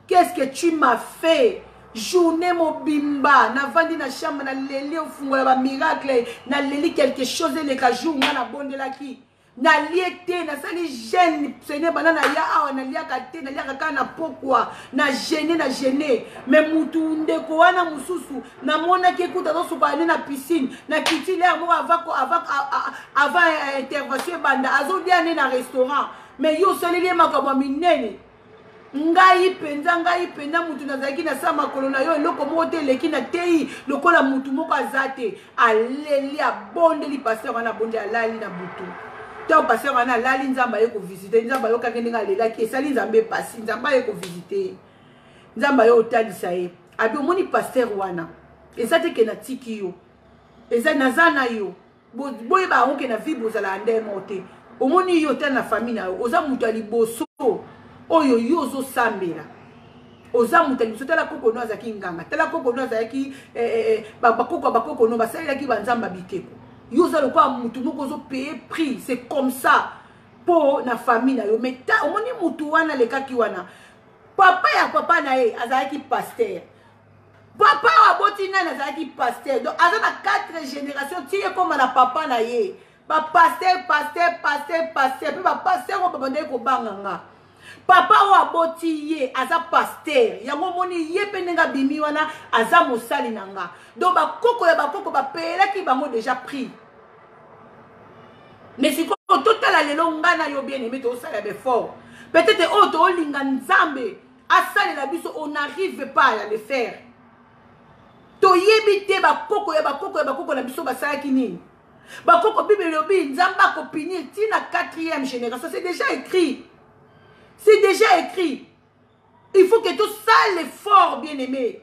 S1: qu'est-ce que tu m'as fait? Journée mobimba na vandi na chambre na leli ofungola ba miracle na leli quelque chose le ka jour na bondela ki na liete na sali jeune Seigneur banana ya awa na liaka te na liaka kana pokwa na gêner mais mutu ndeko wana mususu na mona ki kuta zo supane na piscine na kiti l'air mo avant intervention banda azo dia na restaurant mais yo soleli makaba minene ngai penza mutu nazaki na sama kolona yo loko mote leki na tei lokola mutu moko azate aleli abondeli pasteur wana bonde alali na butu to pasteur wana alali nzamba ye ko visiter nzamba yo kakende ngalela ki esali nzambe pasi nzamba ye ko visiter nzamba yo otalisa ye abi omoni pasteur wana ezate ke na tiki yo eza nazana yo boye ba onke na vie bozala ande mote omoni yo tana na famille na yo oza mutu aliboso oyo yo zo sambela oza mutu aliboso tala koko no azaki nganga tala koko no azaki bakoko no basalelaki banzamba biteko yo za lokwa mutu moko zo payer prix c'est comme ça po na famille na yo mais ta omoni mutu wana lekaki wana papa na ye azalaki pasteur papa aboti nani azalaki pasteur donc aza na 4 générations tie comme na papa na ye ba pasteur pe ba pasteur ko babande ko banganga papa o aboti ye aza pasteur yango moni ye pe nenga bimi wana aza mosali nanga donc ba koko ya ba koko ba pela ki bango déjà pris mais si ko total lelo ngana yo bien aimé to sala be fort peut-être o to linga nzambe asali la biso on n'arrive pas à le faire to yebite ba koko na biso basala kinini ba koko bible lobi nzamba ko pinir tina 4e génération c'est déjà écrit. C'est déjà écrit. Il faut que tout ça l'effort, bien aimé.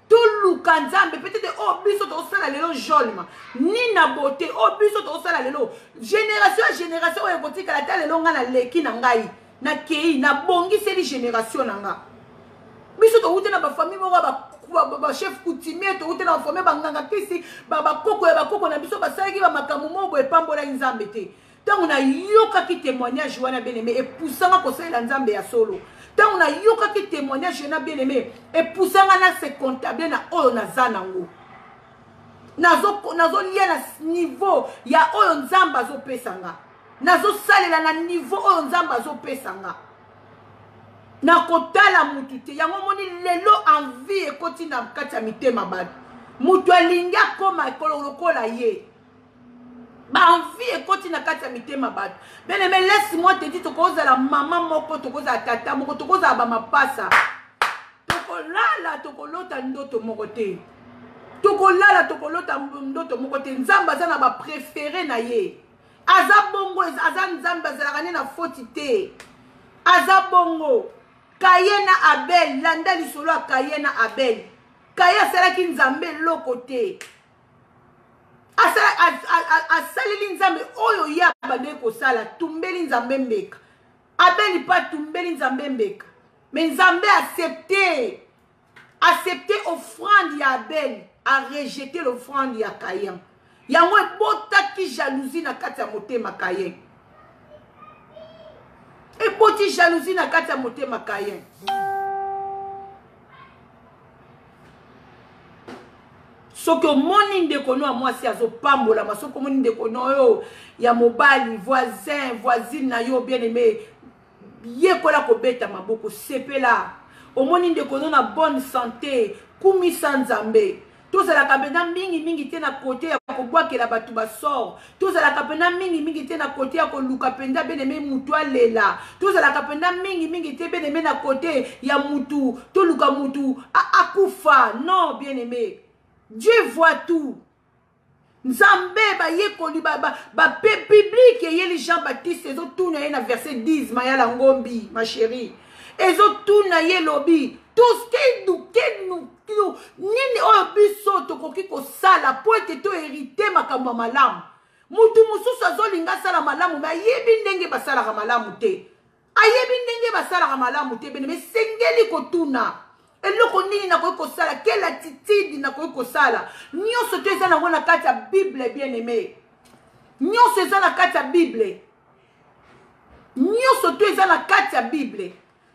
S1: Tout le kanzambe, peut-être au biso to sala lelo jolma. Ni na beauté, au biso to sala lelo. Génération à génération, on est la telle lelo nga na leki na ngai. Na kei, na bongi c'est les générations na nga. Biso to ute na ba famille mo ba chef coutumier to ute na famille ba nganga kisi ba koko na biso ba salaki ba makamu mo bo epambola nzambe te. Tant on a yoka qui témoignage wana bien aimé et poussanga ko sala nzambe ya solo. Tant on a yoka qui témoignage wana bien aimé et poussanga na se comptable na oyo na zanango. Nazo lia na niveau ya oyo nzamba zo pesanga. Nazo salela na niveau oyo nzamba zo pesanga. Na kotala mutu te yango moni lelo envie ekoti na kati ya mitema bad. Mutu alinga koma ekolokola ye. Ba envie ekoti na kati ya mitema bad. Bien aimé, laisse-moi te dire tokoza la maman moko tokoza tata moko tokoza ba mapasa. Tokolala tokolota ndoto moko te. Tokolala tokolota ndoto moko te. Nzamba za na ba préféré na ye. Aza bongo aza nzamba za na foti te. Aza bongo Kayena Abel, landa lisolo a Kayena Abel. Kaya salaki nzambe loko te. Asaleli nzambe oyo ya bande ko sala tumbeli nzambe mbeka. Abel pas tumbeli nzambe mbeka. Mais nzambe accepté offrande ya Abel, a rejeté l'offrande ya Kayen. Yango ebotaki jalousie na kati ya motema Kayen. Et poti jalousie na kati ya motema Kayen. Soko moni ndeko no mwasi azo pambola masoko moni ndeko no yo ya mobali voisine na yo bien aimé yekola ko beta maboko sepela omoni ndeko no na bonne santé kumi sanzambe tozala kapena mingi te na côté ya kobwakela batu basor tozala kapena mingi te na côté ya koluka penda bien aimé mutu alela tozala kapena mingi te bien aimé na côté ya mutu toluka mutu akufa non bien aimé. Dieu voit tout. Nzambe ba yekoli ba public yeli Jean-Baptiste ezo tuna ye na verset 10 mayala ngombi ma chérie. Ezo tuna ye lobi tous nini oyo biso tokoki kosala po ete toherite makambo ya malamu. Mutu mosusu azolinga asala malamu me ayebi ndenge basalaka malamu te. Ayebi ndenge basalaka malamu te bene sengeli kotuna. Eloko nini nakoki kosala, quelle attitude nakoki kosala. Nyonso to eza nango na kati ya Bible bien aimé. Nyonso eza na kati ya Bible. Nyonso to eza na kati ya Bible.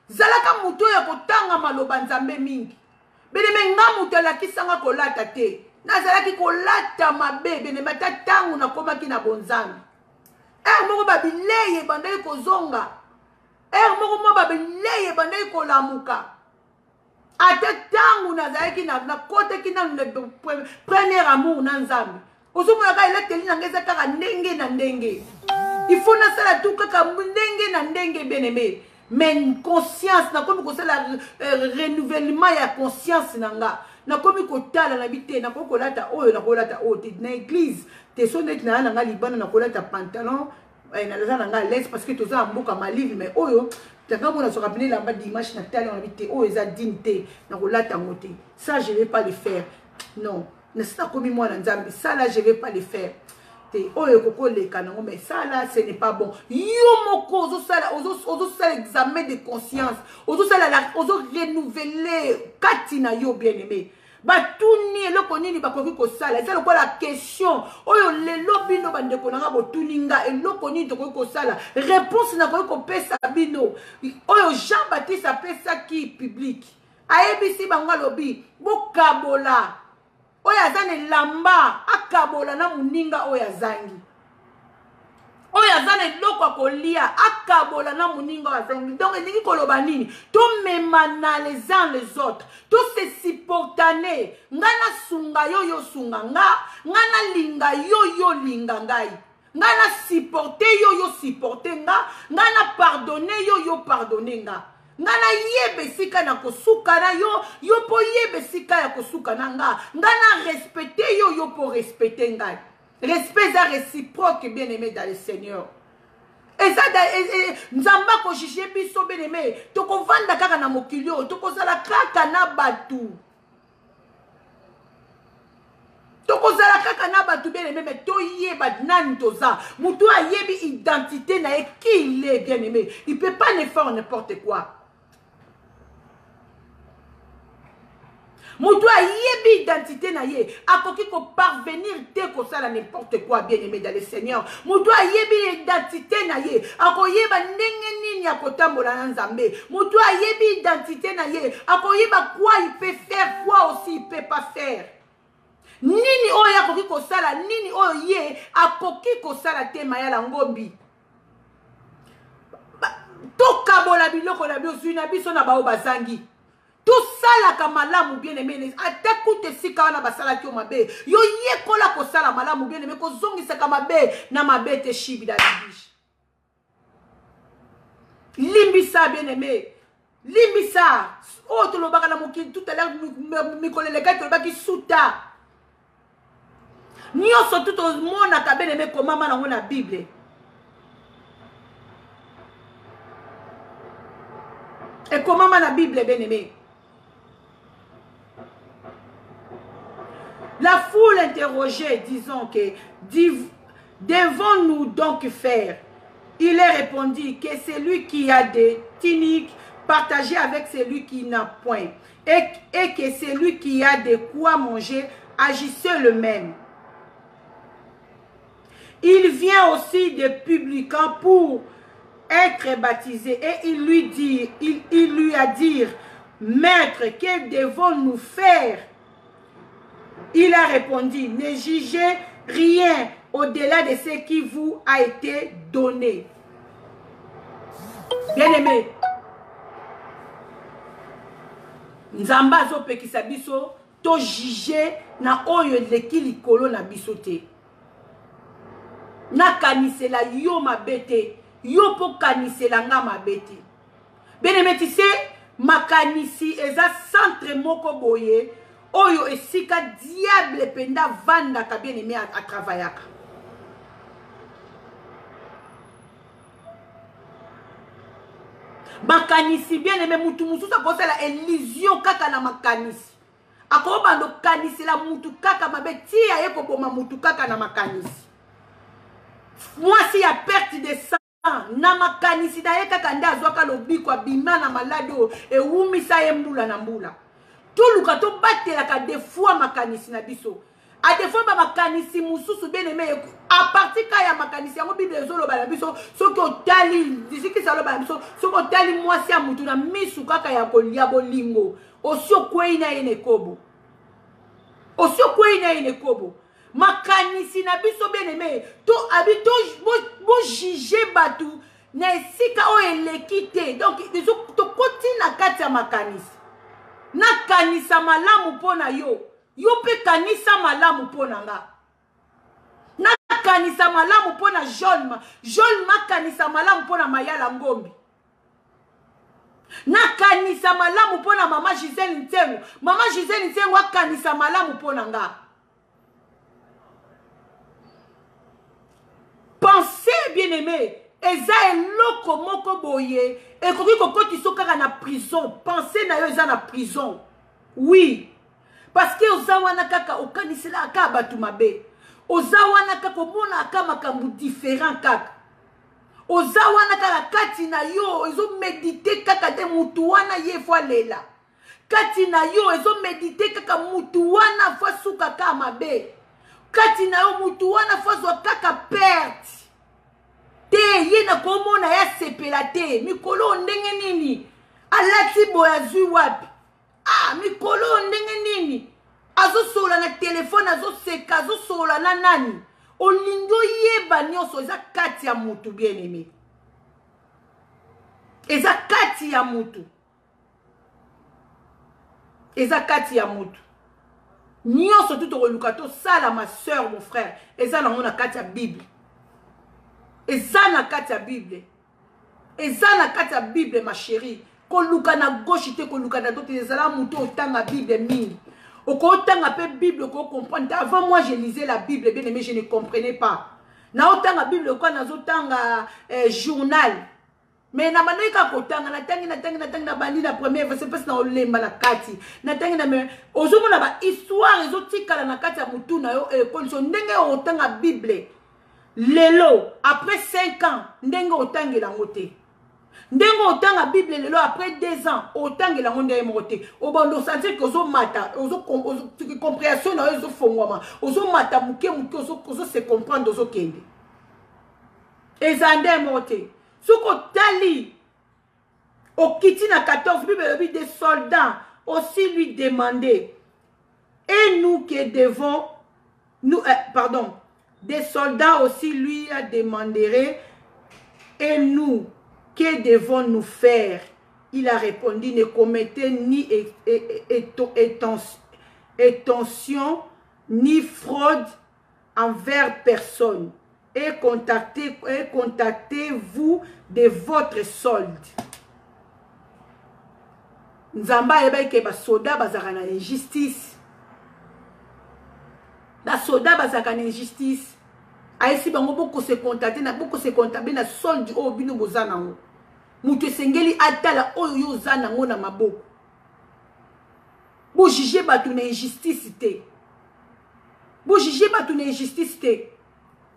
S1: Zalaka mutu ya kotanga maloba nzambe mingi. Beneme nga mutu alakisanga kolata te. Nazalaki kolata mabe beneme ta tangu nakomaki na bonzambi. Moko babileye bandai kozonga. Moko babileye bandai kolamuka. Ate tangu nazalaki na koteki na premier amour na nzambe. Ozomona ka eleteli na ngeza kaka ndenge na ndenge. Il faut na sala tout kaka ndenge na ndenge beneme. Mais conscience na komi kosala renouvellement ya conscience nanga na komi kotala na bité na kokolata oyo na kolata oyo na église te sonnet na nga libana na kolata pantalon na laza na nga l'aise parce que toza mboka malivi mais oyo tanga mona so rappeler la dimanche na tala na bité oyo eza dignité na kolata ngote. Ça je vais pas le faire. Non, ne ça komi moi na nzambe ça là je vais pas le faire. Oyo koko leka nango mais ça là ce n'est pas bon. Yo moko ozo sala examen de conscience. Ozo renouveler katina yo bien aimé. Batuni eloko nini bakoki kosala. C'est quoi la question? Oyo lelo bino bandeko nanga botuninga eloko nini tokoki kosala. Réponse na koki kopesa bino. Oyo Jean-Baptiste apesa ki public. Aebisi bango lobi bokabola. Oya zane lamba akabola na muninga oya zangi. Oya zane loko akolia akabola na muninga oya zangi. Donc elingi koloba nini? To memana les uns les autres. To se supportane. Ngana sunga yo sunga nga. Ngana linga yo linga ngai. Ngana supporte yo supporte nga. Ngana pardonne yo pardonne nga. Ngana yebe sika na kosuka na yo po yebe sika ya kosuka na nga. Ngana respecter yo po respecter nga. Respect est réciproque bien aimé dans le Seigneur. Et ça nzamba ko jije biso bien aimé. Toko vanda kaka na mokilio, toko sala kaka na batu. Toko sala kaka na batu bien aimé mais to yeba nani toza. Mutu a yebi identité na e qui il est bien aimé. Il peut pas ne faire n'importe quoi. Moutou a yebi identité na ye. Akoki ko parvenir te ko sala n'importe quoi bien aimé dans le Seigneur. Moutou a yebi identité na ye. Ako yeba ndenge nini ya kotambola na nzambe. Moutou a yebi identité na ye. Ako yeba quoi il peut faire, quoi aussi il peut pas faire. Nini oyo akoki ko sala, nini oyo ye akoki ko sala te mayala ngombi. Tokabola biloko na biso na biso na bao bazangi. Tout ça la kamalamu bien aimé. Atakute sika wana basala kyo mabe. Yo yekola ko sala malamu bien aimé ko zongi saka mabe na mabe te shibi da bibish. Limbisa bien aimé. Limbisa. Oh to lo baka na moki tout à l'heure mikolele ka to baki suta. Nyoso tout au monde a bien aimé comme maman na na Bible. Et comment maman na Bible bien aimé. La foule interrogeait, disons que devons-nous donc faire? Il est répondu que celui qui a des tuniques partagez avec celui qui n'a point, et que celui qui a de quoi manger agissez le même. Il vient aussi des publicains pour être baptisé et il lui a dit, Maître, que devons-nous faire? Il a répondu, ne jugez rien au-delà de ce qui vous a été donné. Bien-aimé, Nzamba zo pekisa biso to juger na oyo leki likolo na biso te. Na kanisela yo mabete, yo po kanisela nga mabete. Bien-aimé, tu sais, makanisi eza centre moko boye. Oyo esika diable penda vanda ka bien aimé à travaillaka. makanisi bien aimé mutu mususu akosala illusion kaka na makanisi akobando kanisi la mutu kaka mabe tia ye koboma mutu kaka na makanisi mwasi ya perte de sang na makanisi na ye kaka nde azwaka lobiko abima na malade oyo ewumisa ye mbula na mbula toluka tobatelaka defoi makanisi na biso adefoi bamakanisi mususu bien aimé a partir ka ya makanisi yango bible ezoloba na biso soki otali disikisa loba na biso soki otali mwasi ya mutu na misu kaka ya kolia bolingo osi okwei na ye na ekobo osi okwei na ye na ekobo makanisi na biso bien aimé to abi to bojuge batu na esika oyo eleki te donc tokoti na kati ya makanisi nakanisa malamu mpo na yo yo mpe kanisa malamu mpo na nga nakanisa malamu mpo na jolma kanisa malamu mpo na mayala ngombi nakanisa malamu mpo na mama Gisele Ntengo akanisa malamu mpo na nga pensez bien aimé eza eloko moko boye ekoki kokotiso kaka na prison pensez na yo eza na prison oui parce que oza wana kaka okanisela aka batu mabe oza wana kaka omona aka makambo différent kaka oza wana kaka kati na yo ezomedite kaka te mutu wana ye fo alela kati na yo ezomedite kaka mutu wana fo asuka kaka mabe kati na yo mutu wana fo azwa kaka perte te ye na komona ya sepela te mikolo ndenge nini alati boya zwi wapi mikolo ndenge nini azosola na telefone azoseka azosola na nani olingo yeba nyonso eza kati ya mutu bien aimé eza kati ya mutu eza kati ya mutu nyonso tu tokoluka tosala ma soeur mon frère eza nango na kati ya bible eza na kati ya bible eza na kati ya bible ma chérie koluka na gauche te koluka na droite ezala mutu otanga bible mingi okotanga pe bible ko comprendre avant moi je lisais la bible bien aimé je ne comprenais pas na otanga bible ko nazotanga journal mais na bandika kotanga natangi na bandi na premier verset parce na olemba na kati natangi na me ozomona ba histoire ezotikala na kati ya mutu na yo condition ndenge otanga bible lelo après 5 ans ndenge otangela ngote ndenge otanga bible lelo après 2 ans otangela ngonde mote obondo sentir que ozo mata ozo compréhension na ozo fongwama ozo mata muke ozo se comprendre ozo kende ezande mote soko tali okiti na 14 bible des soldats aussi lui demandaient et nous qui devons nous des soldats aussi lui demanderaient et nous que devons-nous faire? Il a répondu, ne commettez ni intention ni fraude envers personne et contactez-vous de votre solde. Nzamba eba ke ba soda bazaka na injustice. Ba soda bazaka na injustice. Aisi bango boko se contacter na boko se contacter na solde o bino bozana ngo. Mutu sengeli atala oyo yo zana ngo na maboko. Bo juger batu na injustice te. Bo juger batu na injustice te.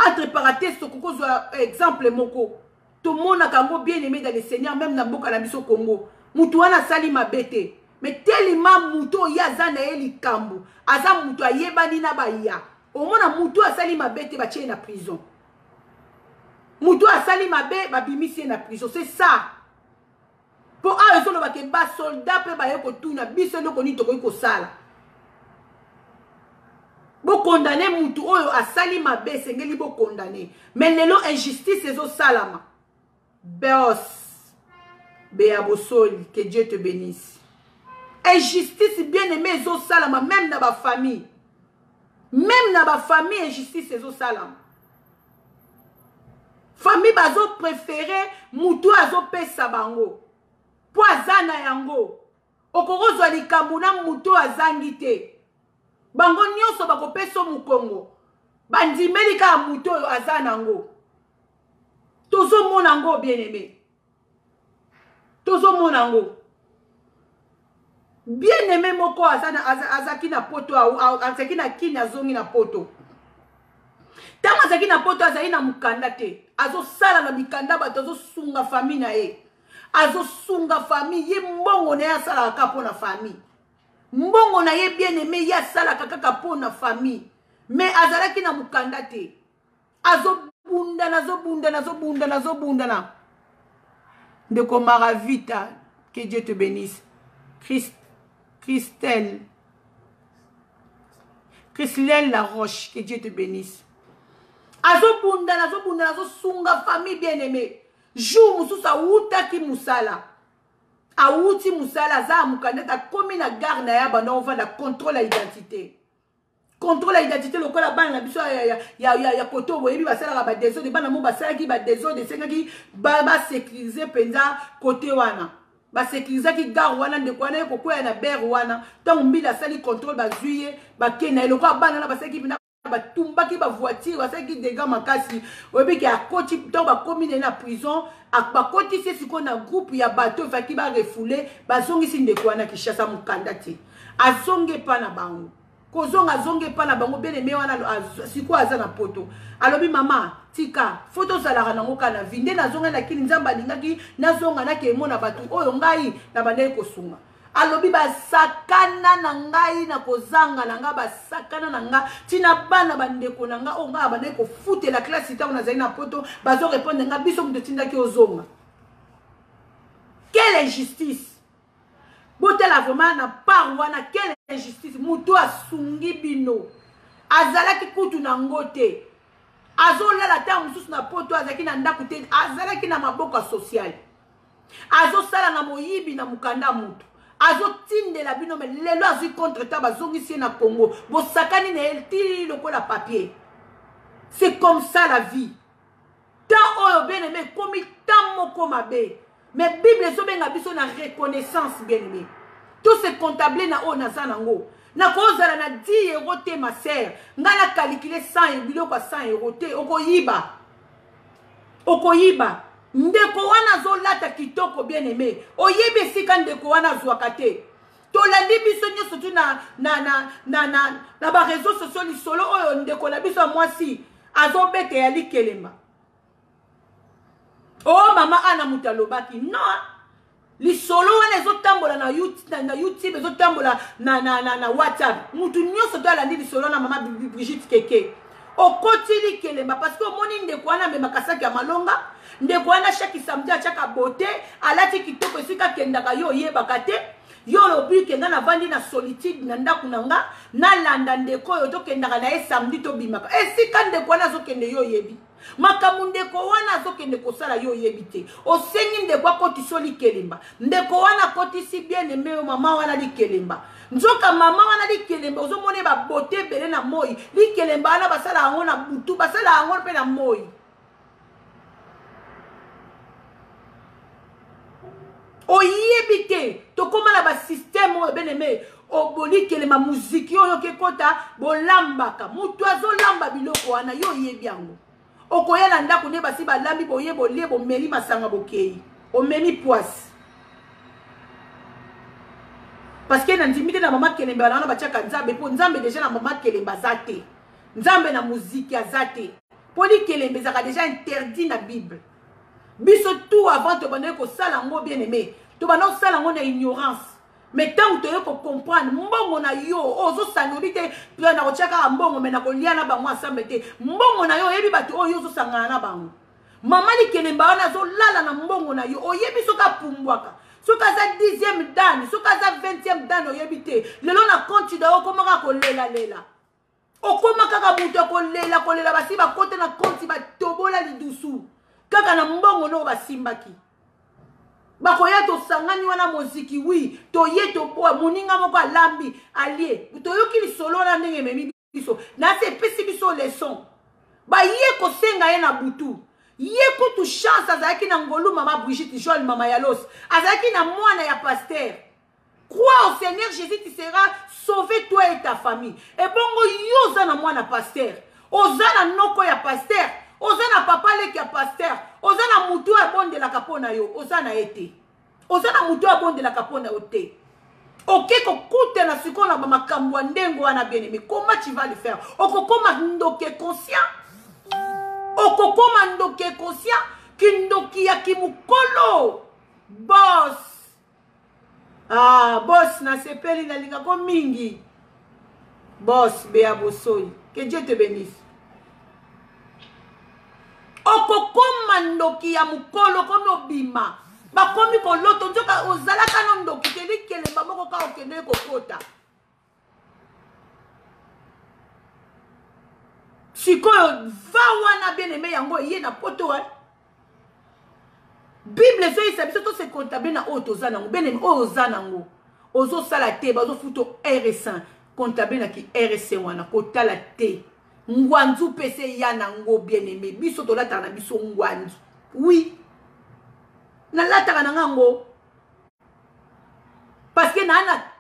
S1: Entre parenthèses sokoko zo exemple moko. Tout le monde a kango bien aimé dans le Seigneur même na boka na biso Congo. Mutu wana sali mabete. Mais tellement mutu ya zana eli kambu. Aza mutu ayebani na baya. Omona mutu asali mabete ba tie na prison. Mutu asali mabe ba bimisi na prison. C'est ça. Pour a raison ba ke ba soldat pe ba yeko tuna biso loko ni to ko sala. Bo condamner mutu oyo asali mabe sengeli bo condamner. Mais lelo injustice ezo salama. Beos Béabosoli, que Dieu te bénisse. Injustice bien aimé ezo salama même na ba famille. Même na ba famille injustice ezo salama. Famille bazo préféré mutu azo pesa bango. Po azana yango. Okorozo likambu na mutu azangi te. Bango nyonso bako peso mukongo. Bandimeli ka mutu azana ngo. Tozo mona ngo bien aimé. Tozo monango. Bien aimé moko azaki na poto azaki na kini azongi na poto. Tango azaki na poto azaki na mukanda te. Azo sala na mikanda bato azo sunga famille na ye. Azo sunga famille ye mbongo na ya sala kaka na famille. Mbongo na ye bien aimé ya sala kaka na famille. Mais azalaki na mukanda te. Azo bunda na. Ndeko Maravita, que Dieu te bénisse. Christelle Laroche, que Dieu te bénisse. Azo bunda, sunga famille bien aimée. Jour mususu awutaki musala. Awuti musala za mukandeta komi na gare na ya bana on va la contrôle l'identité. Contrôle l'identité lokola bana na biso ya koto boyebi basala ba désordre bana mo basala ki ba désordre sengaki ba sécuriser penza côté wana. Ba sécuriser ki gare wana ndekwana ko koya na ber wana. Tant mbila sali contrôle ba zuye ba kena lokola bana na basala ki bina batumba ki ba voiture basala ki dégâts makasi oyebi ki akoti tant ba commune na prison akba koti c'est ko na groupe ya bateau fa ki ba refouler ba zongi si ndekwana ki chassa mukanda ti azonge pa na bango kozonga zonge pa na bango bien aimé wana siko aza na poto alobi mama tika photo zalara nango kana vinde na zonga na kini nzamba lingaki na zonga na kemo na batu oyo ngai na bandeli kosunga alobi basakana na ngai na kozanga na nga basakana na nga tina bana bandeko na nga o nga bandeli kofute la classe ita na zali na poto bazo répondre nga biso muto tindaki ozonga. Quelle injustice! Botela vraiment na part wana quelle injustice muto asungi bino azalaki kutu na ngote azolala ta mususu na poto azalaki na ndako te azalaki na maboko social azosala na moyibi na mukanda mutu azotindela bino me lelo azwi contre ta bazongisi na Congo bosakani na elti lokola papier. C'est comme ça la vie. Tant oyo bien aimé comme tant moko mabe. Mais Bible ezobenga biso na reconnaissance bien aimé. Tout se comptable na o na zanango. Na kozala na 10 euros te ma sœur. Nga na calculer 100 biloko 100 euros te okoyiba. Okoyiba. Ndeko wana zolata kitoko bien aimé. Oyebi sika ndeko wana zwaka te. Tolandi biso nyoso tu na ba réseaux sociaux li solo oyo ndeko na biso mwasi azobete ya likelemba. Oh mama ana mutalobaki non li solo wana ezotambola na YouTube ezotambola na WhatsApp mutu nyoso to alandi li solo na mama Brigitte Keke okoti likelemba parce que omoni ndeko wana memakasaki ya malonga ndeko wana chaque samedi achaka beauté alati kitoko esika kendaka yo yebaka te yo lobi kenga na vandi na solitude na ndaku nanga na landa ndeko yo to kendaka na ye samedi to bimaka esika ndeko wana azokende yo yebi makamu ndeko wana azokende kosala yo yebi te osengi ndeko akoti so likelemba ndeko wana kotisi bien aimé mama wana likelemba nzoka mama wana likelemba ozomone ba beauté bele na moi likelemba wana basala yango na butu basala yango pe na moi. Oyebi te tokoma na ba système oyo bien aimé oboli kelema muziki oyo kekota bolambaka mutu azolamba biloko wana yo yebi yango okoyela ndako ne basi balambi boyebo lebo meli masanga bokei omemi poisse parce que na ndimite na mama kelemba na bachaka nzambe po nzambe déjà na mama kelemba zate nzambe na muziki azate poli kelemba zaka déjà interdit na Bible. Biso tout avant te bande ko sala ngo bien aimé to bande sala ngo na ignorance mais tant que tu comprendre mbongo na yo ozo sanolite pia na kochaka mbongo me na kolia na bango ensemble te mbongo na yo yebi batu oyo zo sangana na bango mama likelemba wana zo lala na mbongo na yo oyebi soka pumbwaka soka za 10e dan soka za 20e dan oyebi te lelo na compte da okomaka ko lela okomaka ka buto ko lela basi ba kote na compte ba tobola lidusu kaka na mbongo no basimbaki bakoya to sangani wana moziki wi to ye to boa moninga moko alambi alie to yoki li solo na ndenge memi biso na se pesi biso leçon ba ye ko senga ye na butu ye kutu chance azaki na ngolu mama Brigitte Joel mama Yalos azaki na mwana ya pasteur. Crois au Seigneur Jésus, tu seras sauvé toi et ta famille. Et bongo yo za na mwana pasteur oza na noko ya pasteur oza na papa leki ya pasteur oza na mutu ya bonde la kapona yo oza na ete ozana muto abondela kapona ote. Ok, koute na siko na makambo ndengo wana bien aimé. Comment tu vas le faire? Okokoma ndoke conscient. Okokoma ndoke conscient. Kindoki ya kimukolo. Boss. Ah, boss na sepeli na linga ko mingi. Boss Bea Bosoyi. Que Dieu te bénisse. Okokoma ndoki ya mukolo kono bima. Bakomi ko loto njoka ozalaka no ndoki teli kele maboko ka okende kokota. Sikoyo va wana bien aimé yango yé na poto wa. Bible zo isabiso to se comptable na auto zanango bien aimé ozanango. Ozo sala te bazo futo RS1 comptable na ki RS wana kotala te. Ngwanzu pese ya nango bien aimé biso to lata na biso ngwanzu. Oui. Na lataka na ngango parce que na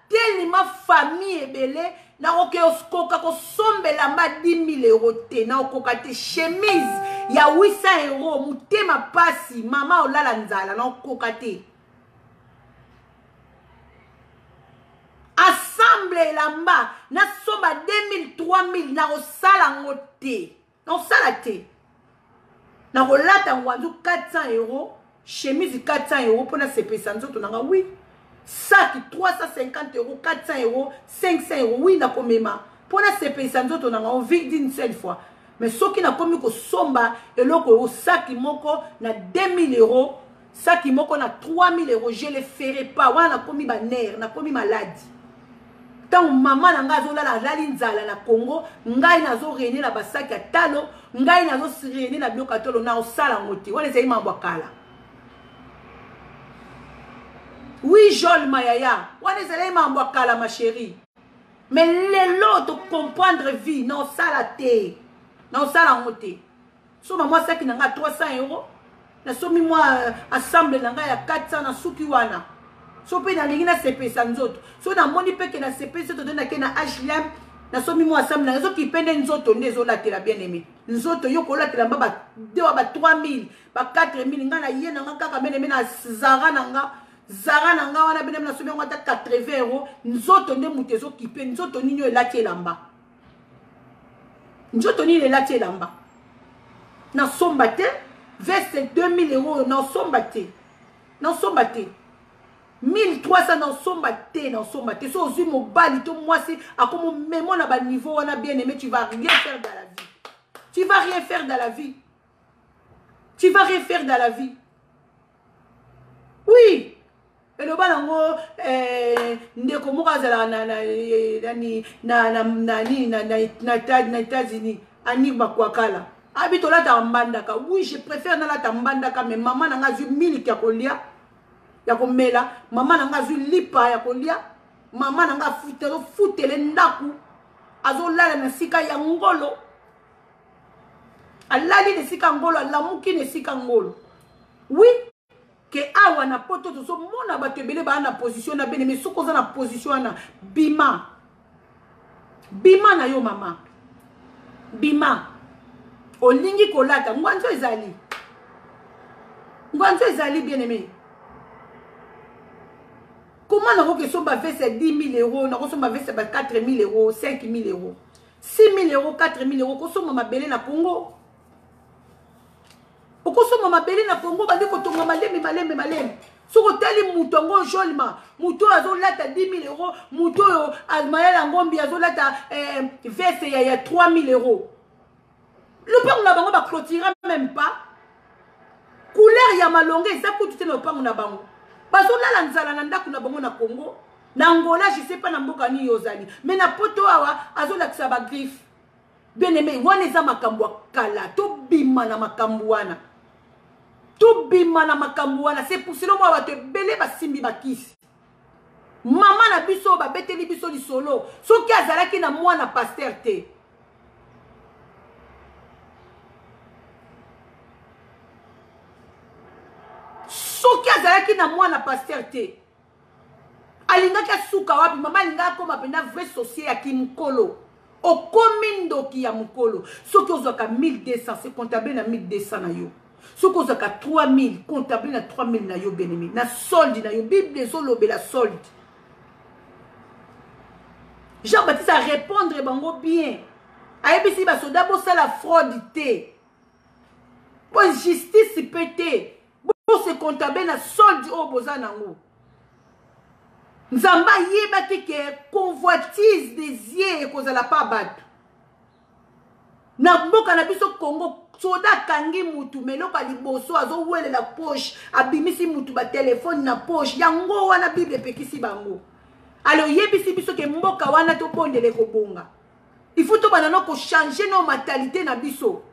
S1: tellement famille ebele na oke oskoka ko sombela mba 10 000 euros te na okoka te chemise ya 800 euros mutema pasi mama olala nzala na okoka te ensemble lamba na somba 2000 3000 na osala ngote na osala te na kolata ngwanzu 400 euros chemise 400 euros pour na CP Sanzo tonanga oui sac 350 euros 400 euros 500 euros oui na komema pour na CP Sanzo tonanga on vit d'une seule fois mais ce qui na komi ko somba eloko au sac moko na 2000 euros sac moko na 3000 euros je le ferai pas wana na komi ba nerf na komi maladie tant maman na nga zo la lali nzala na Congo ngai nazo réunir na basaki ya talo ngai nazo réunir na bioka tolo na osala ngoti wana ezali mambo akala. Oui, Joel Mayaya. On est allé m'embouakala, ma chérie. Mais les lots de comprendre vie, non, ça la thé. Non, ça la moté. So, moi, ça qui n'a 300 euros. Na so, moi, ensemble, n'a 400 na soukiwana. So, pe na lingina CP sanzoto. So, na moni pe ke na CP sanzoto, na ke na HLM. Na so, moi, ensemble, na so, qui pende nzoto, nezo la te la bien aimé. Nzoto, yo, kola te la baba, dewa ba 3000, ba 4000, nga na yena, nga kaka bien aimé, na Zara, nga. Zara nanga wana bene na sobi ngata 80 euros nzoto nde mutezo kipe nzoto ninyo elati elamba nzoto ninyo elati elamba na somba te veste 2000 euros na somba te 1300 na somba te so ozui mobali to mwasi akomo memo na ba niveau wana bien aimé tu vas rien faire dans la vie tu vas rien faire dans la vie oui. Et le balango ndeko moka zala na États-Unis ani bakwakala abitola ta mbandaka oui je préfère na la tambandaka mais maman nanga zu miliki ya kolia ya komela maman nanga zu lipa ya kolia maman nanga futele ndaku azolala na sika ya ngolo alali de sika ngolo alamuki ne sika ngolo oui que awa na poto to so mona ba tebele ba na position na bene mais soko za na position na bima na yo mama bima olingi kolata ngwanzo ezali bien aimé comment na ko ke so ba veste 10 000 euros na ko so ba veste ba 4 000 euros 5 000 euros 6 000 euros 4 000 euros ko so mama belé na Congo. Okosoma mabeli na Congo bandi kotonga maleme soko tali mutu ngo jolima mutu azolata 10 000 euros mutu azmayala ngombi azolata veste ya 3 000 euros le pango na bango ba clôturer même pas couleur ya malonga eza kutu te na pango na bango bazolala nzala na ndako na bango na Congo na Angola je sais pas na mboka ni yozali mais na poto awa azolakisa ba griffe bien aimé wana eza makambo kala to bima na makambo wana tout bima na makambo wana c'est pour cela moi ba te belé ba simbi ba kisi maman na biso ba beteli biso li solo soki azalaki na mwana pasteur te soki azalaki na mwana pasteur te alingaki asuka wapi mama alingaki koma pena vrai sorcier ya kimukolo okomi ndoki ya mukolo soki ozwaka 1200 c'est comptable na 1200 na yo Ce qu'on a 3000, comptable na 3000 na yo bien-aimé. Na solde na yo. Bible ezolobe la solde. Jean-Baptiste a répondre bango bien. Aïbisi ba soda bo ça la fraude té. Bo justice pété. Bo se comptable na solde o boza nango. Nzamba yeba ke convoitise des yeux kozala pa bat. Na mboka na biso Congo soda kangi mutu meloko liboso azo wele la poche abimisi mutu ba téléphone na poche yango wana Bible pekisi bango. Alors yebisi biso ke mboka wana to bondele ko bonga. Il faut to banano ko changer nos mentalité na biso.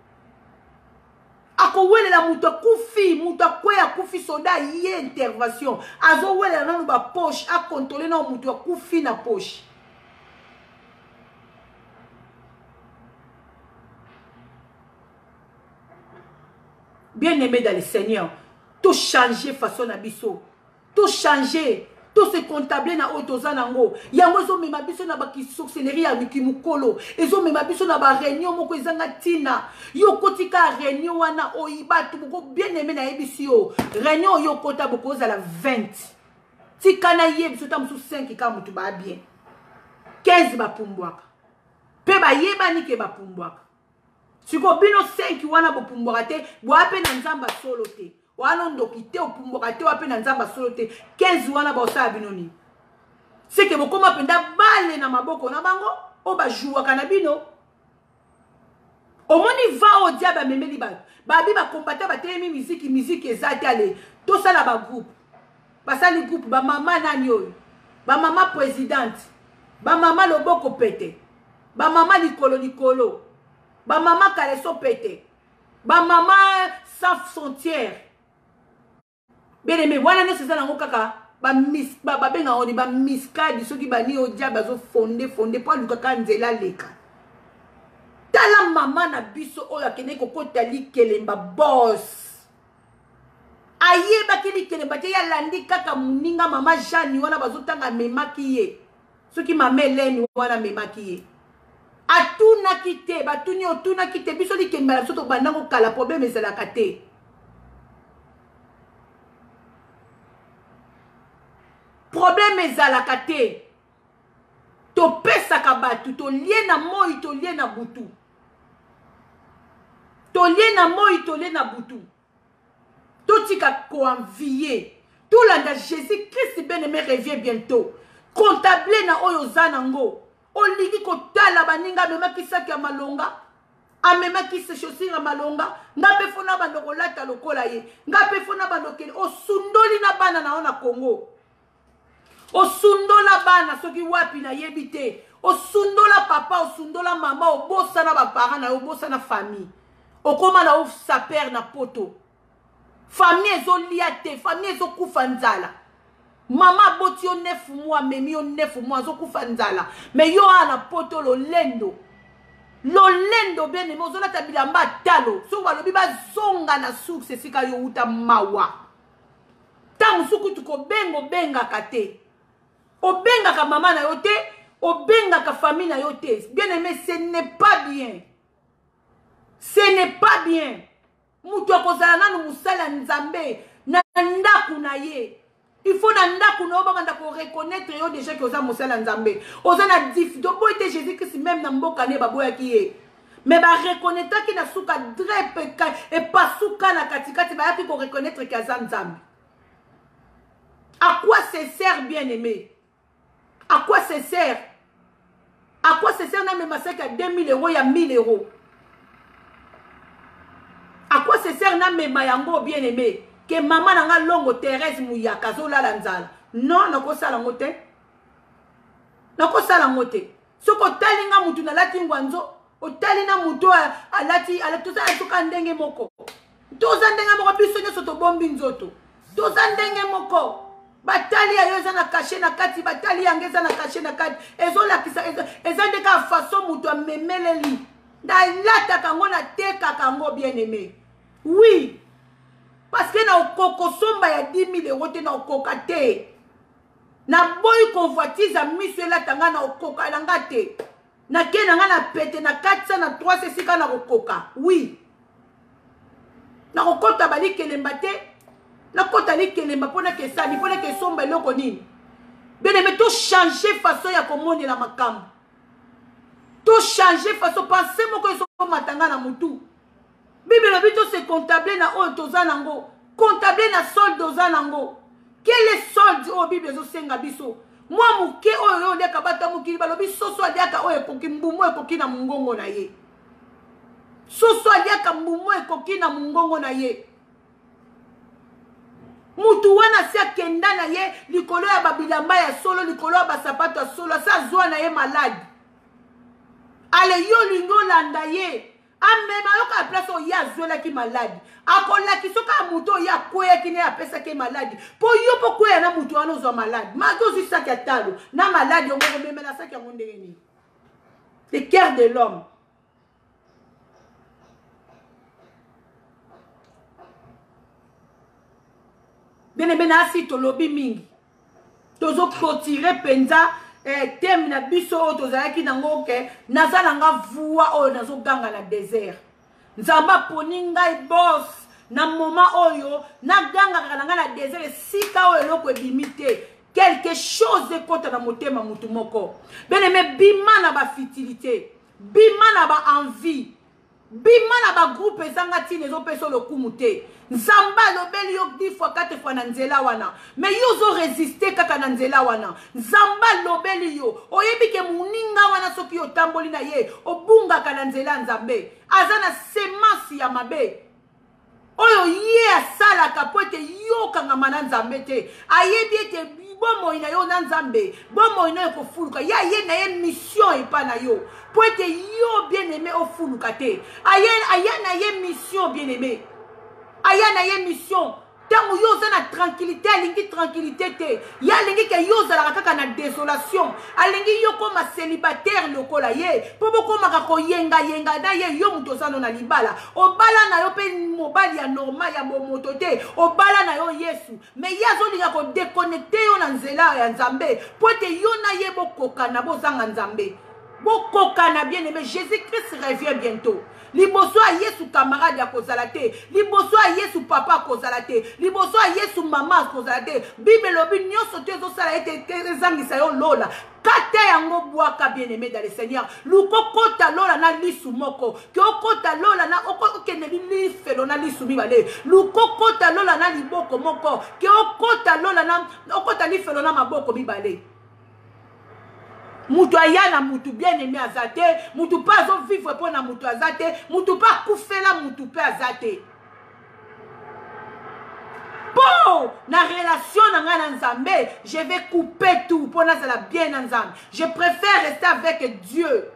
S1: Ako wele la mutu kufi mutu kwea kufi soda yé intervention azo wele na no ba poche a contrôler na mutu kufi na poche. Bien-aimé dans le Seigneur, tout changer façon nabiso, tout changer, tout se comptable na otozanango. Yango zo mema biso na baki sorcellerie ya mikimukolo, ezo mema biso na ba réunion moko ezanga tina. Yo kotika réunion wana oyiba tu boko bien-aimé na ebisio. Réunion yo kota boko za la 20. Ti kana yeb so tam su 5 ka mutu ba bien. 15 ba pumbwaka. Pe ba yeba ni ke ba pumbwaka. Siko bino 5 wana bo pumbwaka te, bo ape na nzamba solo te. Wana ndoki te pumbwaka te ape na nzamba solo te. 15 wana ba osala bino ni. C'est que boko mapenda bale na maboko na bango, o ba jouaka na bino. Omoni va o diable memeli ba. Ba bi ba combattre ba telemi musique ezate ale. To sala ba groupe. Ba sali groupe ba mama nani oyo. Ba mama présidente. Ba mama loboko pete. Ba mama likolo. Ba mama kaleso pete. Ba mama sans frontière. Bien aimé, wana ne seza nango kaka ba benga oni ba miskadi soki bani o diable zo fondé po luka ka nzela leka. Tala mama na biso oyo akene kokota likelemba boss. Ayeba kili kelemba te ya landi kaka muninga mama Jani wana bazotanga memaki ye. Soki mama Hélène wana memaki ye. Atuna kite, batuni otuna kite, biso li kembala soto bandango kala problème ezalaka te. Problème ezalaka te. To pesaka batu, to lie na moi, to lie na butu. To lie na moi, to lie na butu. To tika ko envier. Tout l'anda Jésus-Christ bien-aimé revient bientôt. Comptable na oyo zanango. Oligi kotala baninga memaki saki ya malonga. Amemaki se chaussure ya malonga. Ngape fona bandoko lata lokola ye. Ngape fona bandoko osundoli na bana na ona Congo. Osundola bana soki wapi na yebite. Osundola papa, osundola mama, obosa na ba parents na obosa na famille. Okoma na of saper na poto. Famille ezo liate, famille ezo kufa nzala. Mama boti yo 9 mois, memi yo 9 mois, zo kufa nzala. Mais yo ana poto lo lendo. Lo lendo bien aimé, ozola tabilamba talo. So balobi ba zonga na source sika yo uta mawa. Tangu suku tuko benga kate. Obenga ka maman na yo te, obenga ka famille na yo te. Bien aimé, ce n'est pas bien. Ce n'est pas bien. Mutu akozala nanu musala nzambe na ndaku na ye. Il faut na ndaku na obanga ko reconnaître yo déjà que oza musala nzambe. Oza na dif do bo ete Jésus-Christ même na mboka ne baboya ki ye. Mais ba reconnaître ki na suka drepe ka et pas suka na katikati ba yaki ko reconnaître ki aza nzambe. À quoi ça sert bien aimé? À quoi ça sert? À quoi ça sert même masque à 2000 €, il y a 1000 €? À quoi ça sert même mayango bien aimé? Que maman n'a longo Thérèse Mouyaka zola lanzala. Non, nako sala ngote. Nako sala ngote. Soko talinga mutu na lati ngwanzo, o talina mutu alati alatuza atuka ndenge moko. Toza ndenge moko biso nyoso to bombi nzoto. Toza ndenge moko. Batali ya yoza na caché na kati, batali ya ngeza na caché na kati. Ezo la kisa ezo ndeka façon mutu amemeleli. Na lata kango na teka kango bien aimé. Oui. Parce que na okoko somba ya 10 000 € te na okoka te. Na boy convoitise a miso la tanga na okoka langa te. Na ke na nga na pete na 400 na 300 sika na okoka. Oui. Na kokota bali kelemba te. Na kota li kelemba pona ke sali pona ke somba eloko nini. Bien aimé, tout changer façon ya komoni la makambo. Tout changer façon penser moko so matanga na mutu. Bible lobi to se comptable na o toza nango. Comptable na solde oza nango. Quel est solde o Bible zo senga biso? Moi muke oyo ndeka bata mukili balobi soso adiaka oyo ekoki mbumu ekoki na mungongo na ye. Soso adiaka mbumu ekoki na mungongo na ye. Mutu wana si akenda na ye likolo ya babilamba ya solo likolo ya basapato ya solo sa zwa na ye malade. Ale yo lingo landa ye. Amema yoka place oyo azwelaki malade. Akolaki soka mutu oyo akweyaki ne apesaki malade. Po yo po kweya na mutu wana ozwa malade. Madozi saki ya talo. Na malade yongo memela saki yango ndenge nini. Le cœur de l'homme. Bien asi tolobi mingi. Tozo clôturer penza thème na biso tozalaki nango ke nazala nga voix oyo nazo ganga na désert. Nzamba poni ngai boss na moment oyo na ganga kana na désert sika oyo eloko ebimite quelque chose ekota na motema mutu moko. Bien aimé bima na ba futilité, bima na ba envie. Bima na ba groupe ezanga tine zo peso lokumu te. Nzamba lobeli yo 10 fois 4 fois na nzela wana. Mais yo zo résister kaka na nzela wana. Nzamba lobeli yo. Oyebi ke muninga wana soki yo tamboli na ye. Obunga ka na nzela nzambe. Azana semence ya mabe. Oyo ye asala kapote yo kanga mana nzambe te. Ayebi ete bomo ina yo na nzambe. Bomo ina yo kofuluka. Ya ye na ye mission epa na yo. Pour être yo bien aimé au fou lukate. Aya na ye mission bien aimé. Aya na ye mission. Tango yo za na tranquillité, alingi tranquillité te. Ya alingi ke yo za la kaka na désolation. Alingi yo koma célibataire lokola ye. Pobo koma kako yenga na ye yo mutozano na libala. Obala na yo pe mobali ya normal ya moto te. Obala na yo Yesu. Mais ya zo linga ko déconnecter yo na nzela ya nzambe. Pour être yo na ye bokoka na bozanga nzambe. Bokokana bien aimé, Jésus-Christ revient bientôt. Liboso a Yesu camarade ya kozalate. Liboso a Yesu papa kozalate. Liboso a Yesu maman kozalate. Bible lobi nyoso te zo sala ete ezangisa yo lola. Kate yango boaka bien aimé dans le Seigneur. Luko kota lola na lisu moko. Ke okota lola na okokene li felo na lisu mibale. Luko kota lola na liboko moko. Ke okota lola na okota li felo na maboko mibale. Mutu ayana mutu bien aimé azate, mutu pas zo vivre pour na mutu azate, mutu pas koufela mutu pe azate. Bon, na relation na nga na nzambe, je vais couper tout pour na zala bien na nzambe. Je préfère rester avec Dieu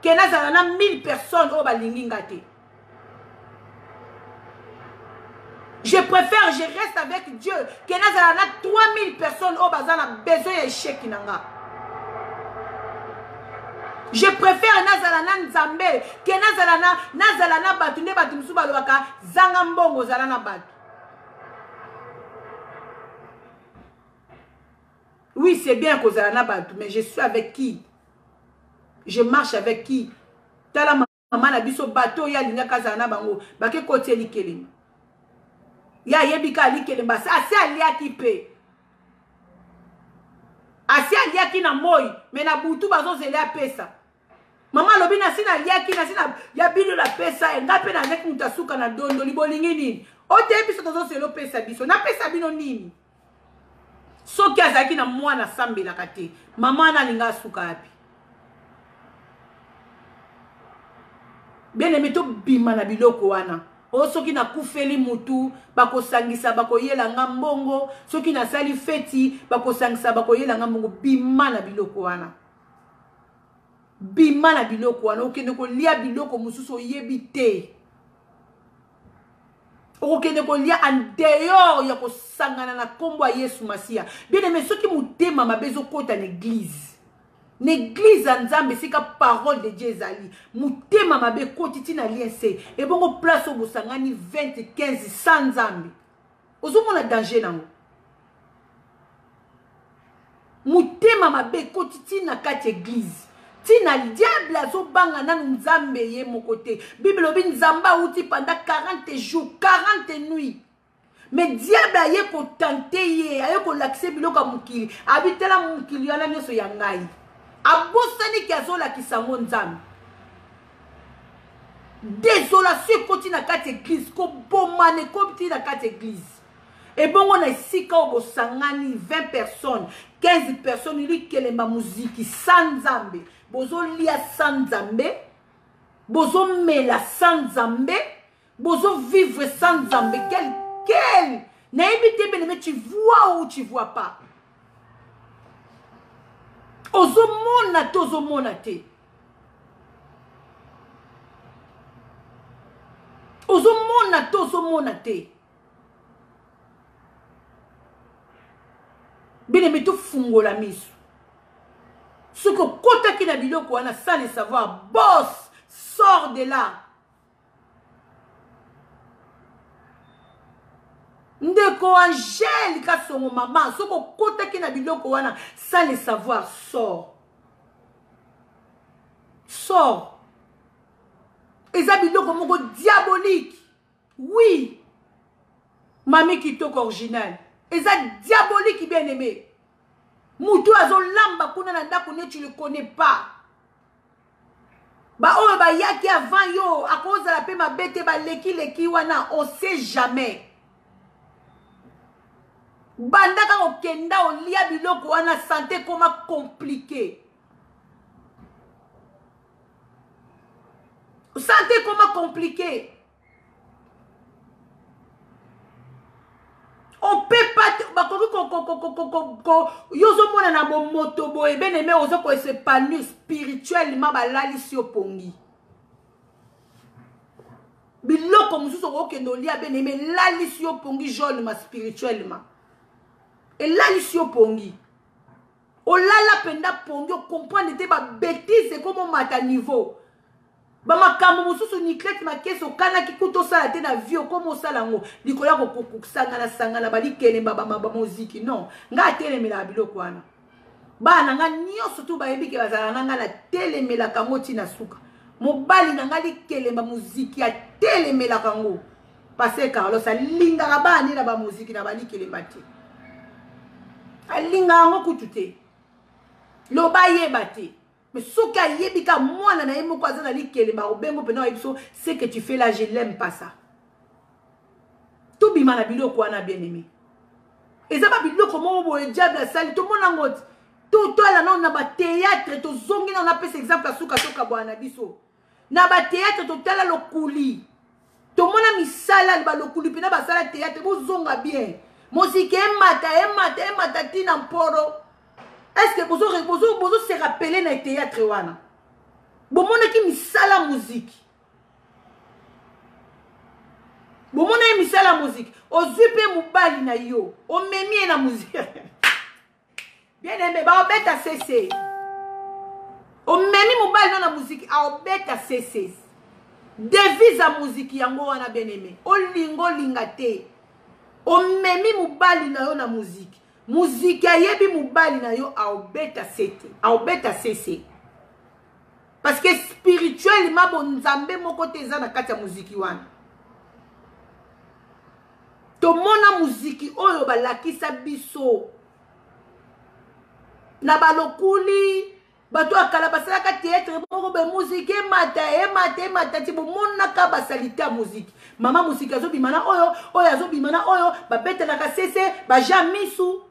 S1: que na zala na 1000 personnes au balingi ngate. Je préfère je reste avec Dieu que na zala na 3000 personnes au bazana besoin ya échec nanga. Je préfère nazala na nzambe que nazala na batu nde batu musu balobaka zanga mbongo zala na batu. Oui, c'est bien que zala na batu, mais je suis avec qui? Je marche avec qui? Tala maman na biso bato ya linga kazala na bango, bake kote likelema. Ya yebika likelema, asi aliaki pe. Asi aliaki na moi, mais na butu bazo zele apesa. Maman lobi na sina liaki na sina ya bino la pesa ngape na nek mutasuka na dondo libolingi nini. Ote biso tozo selo pesa biso. Na pesa bino nini? Soki azaki na mwana sambela kate. Maman na linga suka api. Bien aimé to bima na biloko wana. O soki na kufeli mutu bako sangisa bako yela ngambongo, soki na sali feti bako sangisa bako yela ngambongo bima na biloko wana. Bima na biloko wana okende ko lia biloko mususu oyebi te. Okende ko lia en dehors ya ko sangana na kombo ya Yesu Masia. Bien aimé soki mutema mabezo kota na église. L'église en Nzambe c'est que parole de Dieu ezali. Mutema mabe koti tina liense. Et bongo place au bosangani 20, 15, 100 Nzambe. Ozomona danger nango. Mutema mabe koti tina kati église. tina diable azobanga nanu nzambe ye mokote. Bible obi nzamba uti pendant 40 jours 40 nuits. Mais diable aye ko tenter ye aye ko lakse biloko mukili abitela mukili yana nyoso ya ngai abosani ki azola kisango nzambe. Désolation koti na kati église ko bomane ko ti na kati église. Et bon on a ici quand on sangani 20 personnes 15 personnes lui kelemba musique sans nzambe bozo lia sans nzambe bozo mela sans nzambe bozo vivre sans nzambe quel naibite bene mais tu vois ou tu vois pas ozo mona te ozo mona te bene mais tout fungola miso ce que kota ki na biloko wana sans le savoir boss sors de là. Ndeko Angèle ka songo maman soko kota ki na biloko wana sans le savoir sors eza biloko moko diabolique oui mami kitoko original eza diabolique bien aimé mutu azo lamba kuna na ndako ne tu le connais pas ba oyo ba yaki avant yo a cause la pe ma bête ba leki wana on sait jamais. Bandaka okenda olia biloko wana santé comment compliqué. Santé comment compliqué. On peut pas yozo mona na bo moto bo e ben aimé ozo ko se panu spirituellement ba lali si opongi. Biloko mususu okendo lia ben aimé lali si opongi jaune ma spirituellement. Et là, ici au pongi. O là la penda pongi, on comprend n'était pas bêtise, c'est comme on m'a à niveau. Ba ma kamu mususu niklet ma keso kana ki kuto sala te na vie comme sala ngo. Likoya ko sangana ba likele ba muziki non. Nga telemela biloko wana. Ba na nga nyoso tu ba yebi ke bazala nga na telemela kango tina suka. Mobali na nga likele ba muziki ya telemela kango. Parce Carlos alinga ba ni na ba muziki na ba likele mati. Alinga ngo kutute loba yebate mais soka yebika mwana na yemo kwa zana likele ba obengo pena ebiso c'est que tu fais là je l'aime pas ça tout bima na biloko wana bien aimé eza ba biloko mo bo diable sali tout mona ngoti tout la non na ba théâtre to zongi na pese exemple suka soka bwana biso na ba théâtre to tala lokuli to mona misala ba lokuli pena ba sala théâtre bo zonga bien. Musique emata tina mporo. Est-ce que bozo se rappeler na théâtre wana? Bomona ki misala musique. Bomona misala musique. Ozupe mubali na yo. O memie na musique. Bien aimé, ba obeta cc. O memi mubali na musique a obeta cc. Devise a musique yango wana bien aimé. O lingo lingate. O memi mubali na yo na musique. Musique ayebi mubali na yo a obeta sete. A obeta cc. Parce que spirituellement bon nzambe moko te eza na kati ya musique wana. To mona musique oyo balakisa biso. Na balokuli bato akala basalaka théâtre moko be musique emata ti bomona ka basalite ya musique. Mama musique azo bimana oyo azo bimana oyo babetelaka sese ba jamisu.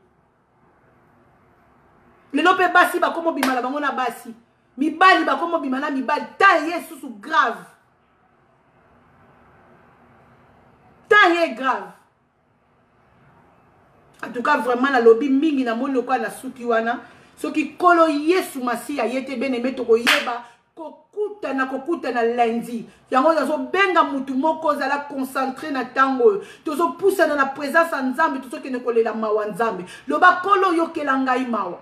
S1: Lelo pe basi bakomo bimala bango na basi. Mibali bakomo bimana mibali ta yesusu grave. Ta ye grave. En tout cas vraiment la lobby mingi na moni kwa na suki wana. Soki kolo yesu masi ayete bene metoko yeba kokuta na lundi. Yango yazo benga mutu moko zala concentré na tango. Tozo poussa na présence nzambe tout ce qui ne kolela mawa nzambe. Loba kolo yokela ngai mawa.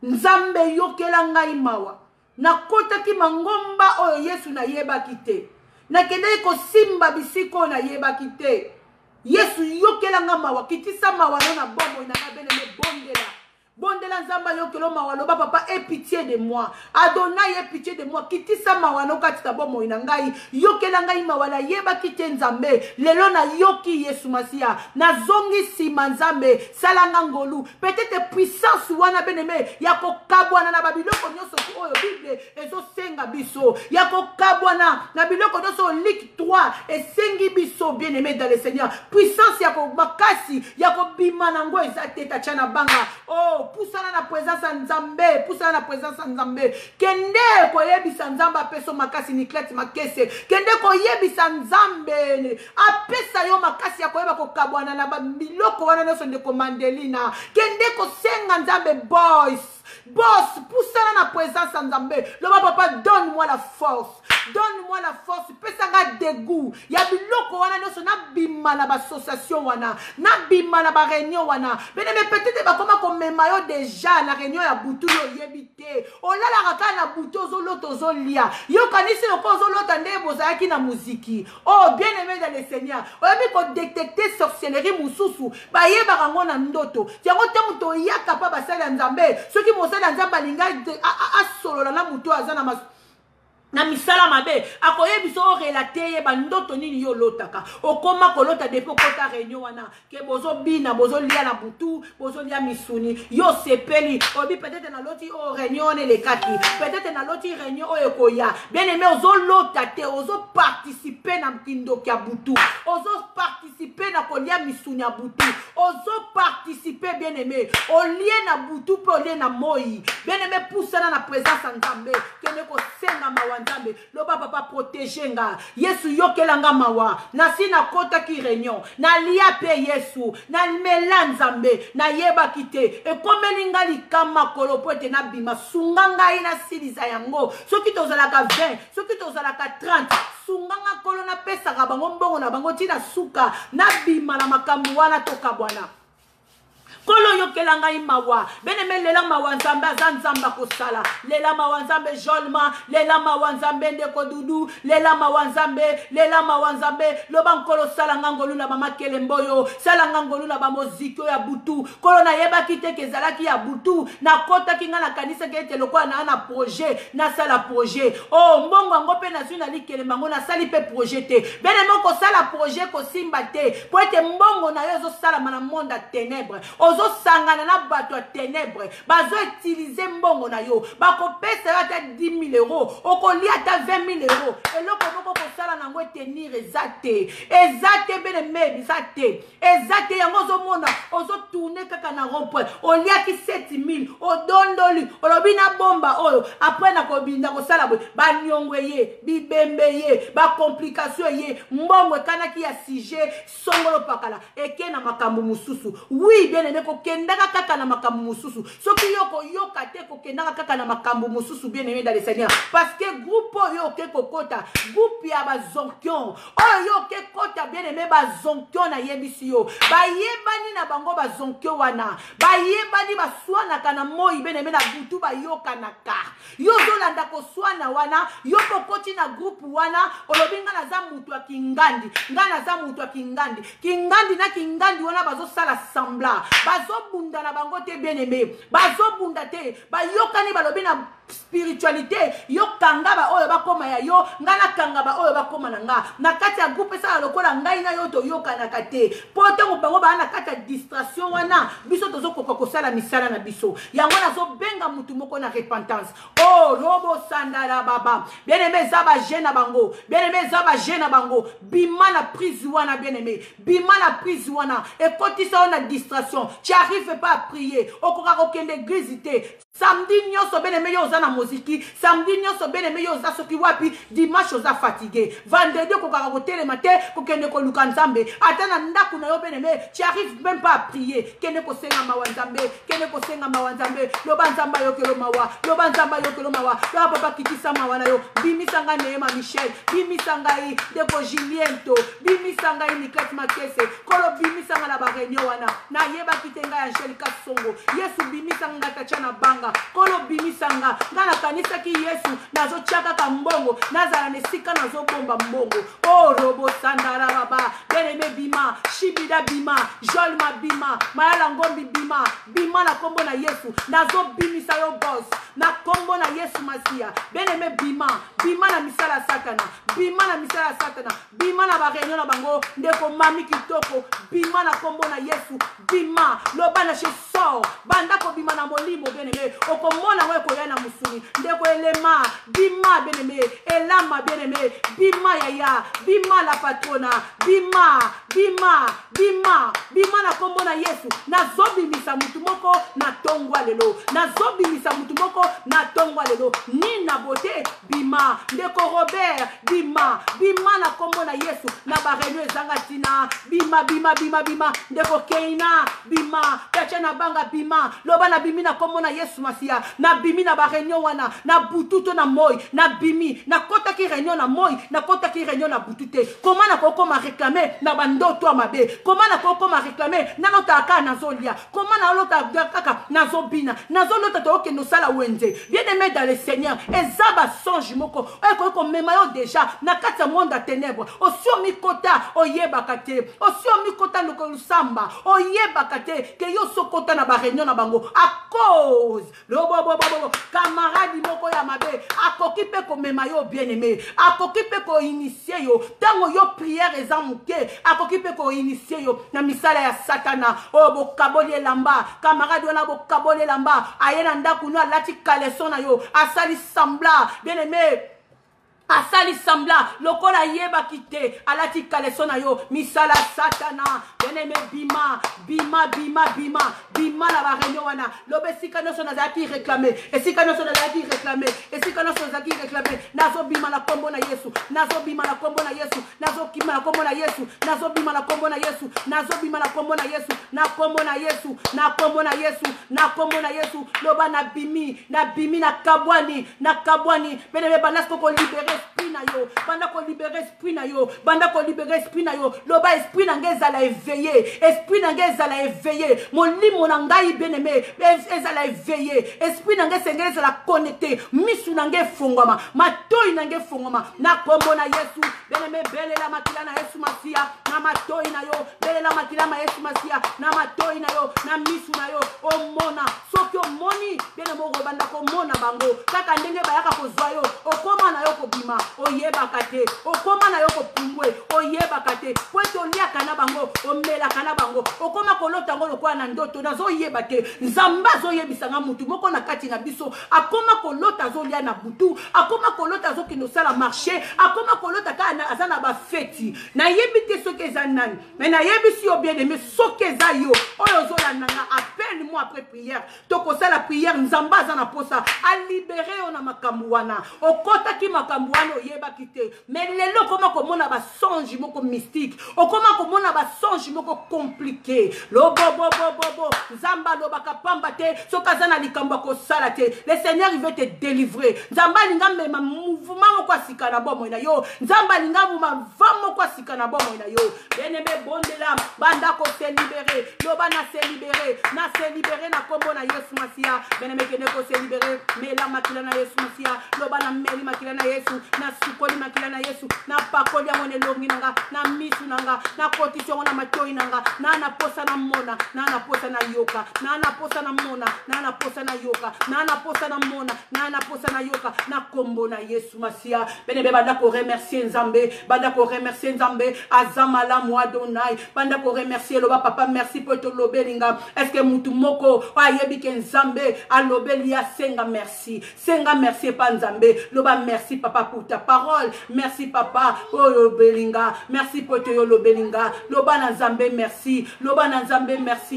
S1: Nzambe yokela ngai mawa. Na kota ki mangomba oyo yesu na yeba kite. Na kende ko simba bisiko na yeba kite. Yesu yokela nga mawa kitisa mawa na bombo na bene me bondela. bondela nzamba yokelo mawa loba papa aie pitié de moi Adonai aie pitié de moi kitisa mawa no katita bomo ina ngai yokela ngai mawa la yeba kite nzambe lelo na yoki Yesu Masia na zongi sima nzambe salanga ngolu peut-être puissance wana beneme ya kokabwana na babiloko nyonso oyo Bible ezosenga biso ya kokabwana na biloko nyonso Luc 3 esengi biso bien-aimé dans le Seigneur puissance ya makasi ya kobima nango ezate tachana banga oh pusana na présence ya nzambe pusana na présence ya nzambe kende koyebisa nzambe apeso makasi Niklete Makese kende koyebisa nzambe apesa yo makasi ya koyeba kokabwana na biloko wana nyonso ndeko Mandelina kende kosenga nzambe boss poussana na présence ya nzambe loba papa donne-moi la force pesa nga dégoût ya biloko wana nyonso nabima na bassociation wana nabima na baréunion wana bene me peut-être bakoma komema yo déjà na réunion ya butu yo yebi te olalaka kaka na butu ozolota ozolia yo kanisi loko ozolota nde bozalaki na muziki oh bien aimé dans le Seigneur oyebi kodétecter sorcellerie mususu bayebaka ngo na ndoto yango ntango toyaka pa basali ya nzambe soki mosali ya nzambe alinga asolola na mutu aza na misala mabe akoyebiso o relate ye bandoto nini yo lotaka okoma kolota depuis okota réunion wana ke bozo bina bozo lia na butu bozo lia misuni yo sepeli obi peut-être na loti o réunion ne le kati peut-être na loti réunion o ekoya bien aimé ozo lota te ozo participer na mkindo kya butu ozo participer na kolia misuni ya butu ozo participer bien aimé olie na butu pe olie na moi bien aimé poussana na présence ya nzambe kene ko senga mawa nzambe loba papa protéger nga Yesu yokela nga mawa na sina kota ki réunion na lia pe Yesu na mela nzambe na yeba kite e komeli nga likama kolo pote na bima sunga ngai na silisa yango soki tozalaka 20 soki tozalaka 30 sunganga kolo na pesa ka bango mbongo na bango tina suka na bima na makambu wana toka bwana kolo yokela ngai mawa beneme lela mawa nzambe aza nzamba kosala lela mawa nzambe jolma lela mawa nzambe ndeko dudu lela mawa nzambe loba nkolo sala ngangolu na mama kelemboyo sala ngangolu na bamoziki ya butu kolo na yeba kite kezalaki ya butu na kota kinga na kanisa kete lokwa na projet na sala projet oh mbongo ngo pe na zuna likelemba ngo na sali pe projet te beneme ko sala projet ko simba te po ete mbongo na yo zo sala na monde ya ténèbres ozo sangana na bato ya ténèbres bazo utiliser mbongo na yo bako pesa ata 10 000 euros okolia ata 20 000 euros eloko moko kosala nango tenir ezate bene mebi zate ezate yango zomona ozo tourner kaka na rond-point oliaki 7 000 odondoli olobi na bomba oyo après na kobinda kosala boy banyongwe ye bibembe ye ba complication ye mbongo kanaki ya sujet songolo pakala eke na makambo mususu oui bien aimé kokendaka kaka na makambo mususu soki yoko yoka te kokendaka kaka na makambo mususu bien aimé dans le Seigneur parce que groupe yo ke kokota groupe ya bazonkion oyo ke kota bien aimé bazonkion na yebisi yo bayebani na bango bazonkion wana bayebani baswana kana moi bien aimé na butu bayoka na ka yo zolanda koswana wana yo kokoti na groupe wana olobinga na za mutu ya kingandi ngana za mutu ya kingandi na kingandi wana bazosala sembla bazobunda na bango te bien aimé bazobunda te bayokani balobi na spiritualité yo kanga ba oyo bakoma ya yo ngana kanga ba oyo bakoma na nga na kati ya groupe sala lokola ngai na yo to yoka na kate poto bango ba na kati ya distraction wana biso tozo kosala misala na biso yango nazo benga mutu moko na repentance oh robo sandala baba bien aimé zaba jeune bango bien aimé zaba jeune bango bima na prise wana bien aimé bima na prise wana et quand tu sors na distraction tu arrives pas à prier okoka kokende église te samedi nyonso bien aimé yo na moziki samedi nyonso bien aimé yo za soki wapi dimanche oza fatigué vendredi kokaka kotelema te kokende koluka nzambe ata na ndaku na yo bien aimé tu arrives même pas à prier kende kosenga mawa nzambe loba nzamba yokelo mawa loba papa kitisa mawa na yo bimisanga Neema Michel bimisanga i deko Juliento bimisanga i Niklete Makese kolo bimisanga na barenyo wana na yeba kitenga ya Angelica Songo Yesu bimisanga tachana banga kolo bimisanga ngana kanisa ki Yesu nazo chaka ka mbongo nazala nesika nazo bomba mbongo oh robo sandara baba bien-aimé bima shibida bima jolma bima mayala ngombi bima bima na kombo na Yesu nazo bimisa yo boss na kombo na Yesu masia bien-aimé bima bima na misala satana bima na misala satana bima na ba réunion na bango ndeko mami kitoko bima na kombo na Yesu bima loba na chez sort banda ko bima na molimo bien-aimé okomona we ko yana musuni ndeko elema bima bien-aimé elama bien-aimé bima yaya bima la patrona bima bima bima bima na kombo na Yesu nazobimisa mutu moko na tongwa lelo nazobimisa mutu moko na tongwa lelo nina bote bima ndeko Robert bima bima na kombo na Yesu na ba réunion ezanga tina bima bima bima bima ndeko Keina bima kacha na banga bima loba na bimi na kombo na Yesu masia na bimi na ba réunion wana na bututo na moi na bimi na kota ki réunion na moi na kota ki réunion na butute comment na koko ma réclamer na bandoto amabe comment na koko ma réclamer na lotaka na zolia comment na lotaka kaka na zobina na zolota to ke no sala wende bien-aimé dans le Seigneur ezaba songe moko ko mema yo déjà na kati ya monde à ténèbres osio mikota oyeba kate osio mikota loko samba oyeba kate ke yo sokota na ba réunion na bango à cause lo bo camarade moko ya mabe akoki pe ko mema yo bien-aimé akoki pe ko initier yo tango yo prière ezamuke akoki pe ko initier yo na misala ya satana o bo kaboli lamba camarade wana bo kaboli lamba ayena ndaku no alati kaleson na yo asali sambla bien-aimé asali sambla lokola yeba kite alati kalesona yo misala satana bien-aimé bima bima bima bima bima la ba réunion wana lobe sikano so nazaki réclamer et sikano so nazaki réclamer et sikano so nazaki réclamer nazo bima la kombo na Yesu nazo bima la kombo na Yesu nazo kima la kombo na Yesu nazo bima la kombo na Yesu nazo bima la kombo na Yesu na kombo na Yesu na kombo na Yesu na kombo na Yesu loba na bimi na kabwani bien-aimé banasko ko libérer esprit na yo banda ko libérer esprit na yo banda ko libérer esprit na yo loba esprit na ngeza éveillé esprit na ngeza la éveillé molimo na ngai bien-aimé ezala éveillé esprit na ngeza ngeza la connecté misu na ngai fongoma matoi na ngai fongoma na kombo na Yesu bien-aimé belela makila na Yesu masia na matoi na yo belela makila na Yesu masia na matoi na yo na misu na yo omona soki omoni bien-aimé robanda ko mona bango kaka ndenge bayaka kozwa yo okoma na yo kobima oyebaka te okoma na yo kopumbwe oyebaka te po ete oliaka na bango omelaka na bango okoma kolota ngo lokola na ndoto nazoyeba te nzambe azoyebisanga mutu moko na kati na biso akoma kolota azolia na butu akoma kolota azokende osala marché akoma kolota kaka aza na bafeti nayebi te soki eza nani mais nayebi si yo bien-aimé soki eza yo oyo ozolandanga appelle moi après prière tokosala prière nzambe aza na posa alibere yo na makambo wana okotaki makambo wana oyebaki te mais lelo okoma komona basonge moko mystique okoma komona basonge moko compliqué lobobobobobo nzambe alobaka pamba te soki aza na likambo ya kosala te le Seigneur il veut te délivrer nzambe alinga mema mouvement moko asika na bomoi na yo nzambe alinga muma va moko asika na bomoi na yo bien-aimé bondela banda ko se libérer loba na se libérer na kombo na Yesu masia bien-aimé kende ko se libérer mela makila na Yesu masia loba na meli makila na Yesu na sukoli makila na Yesu na pakoli ya mone longi nanga na misu nanga na kotisyon na matoi nanga na posa na mona na posa na yoka na posa na mona na posa na yoka na posa na mona na posa na yoka na kombo na Yesu masia bien-aimé banda ko remercier Nzambe azamala moi Adonai banda ko remercier loba papa merci pour ton lobelinga est-ce que mutu moko ayebi ke Nzambe alobeli ya senga merci pa Nzambe loba merci papa pour ta parole merci papa oh lobelinga merci pour ton lobelinga loba na Nzambe merci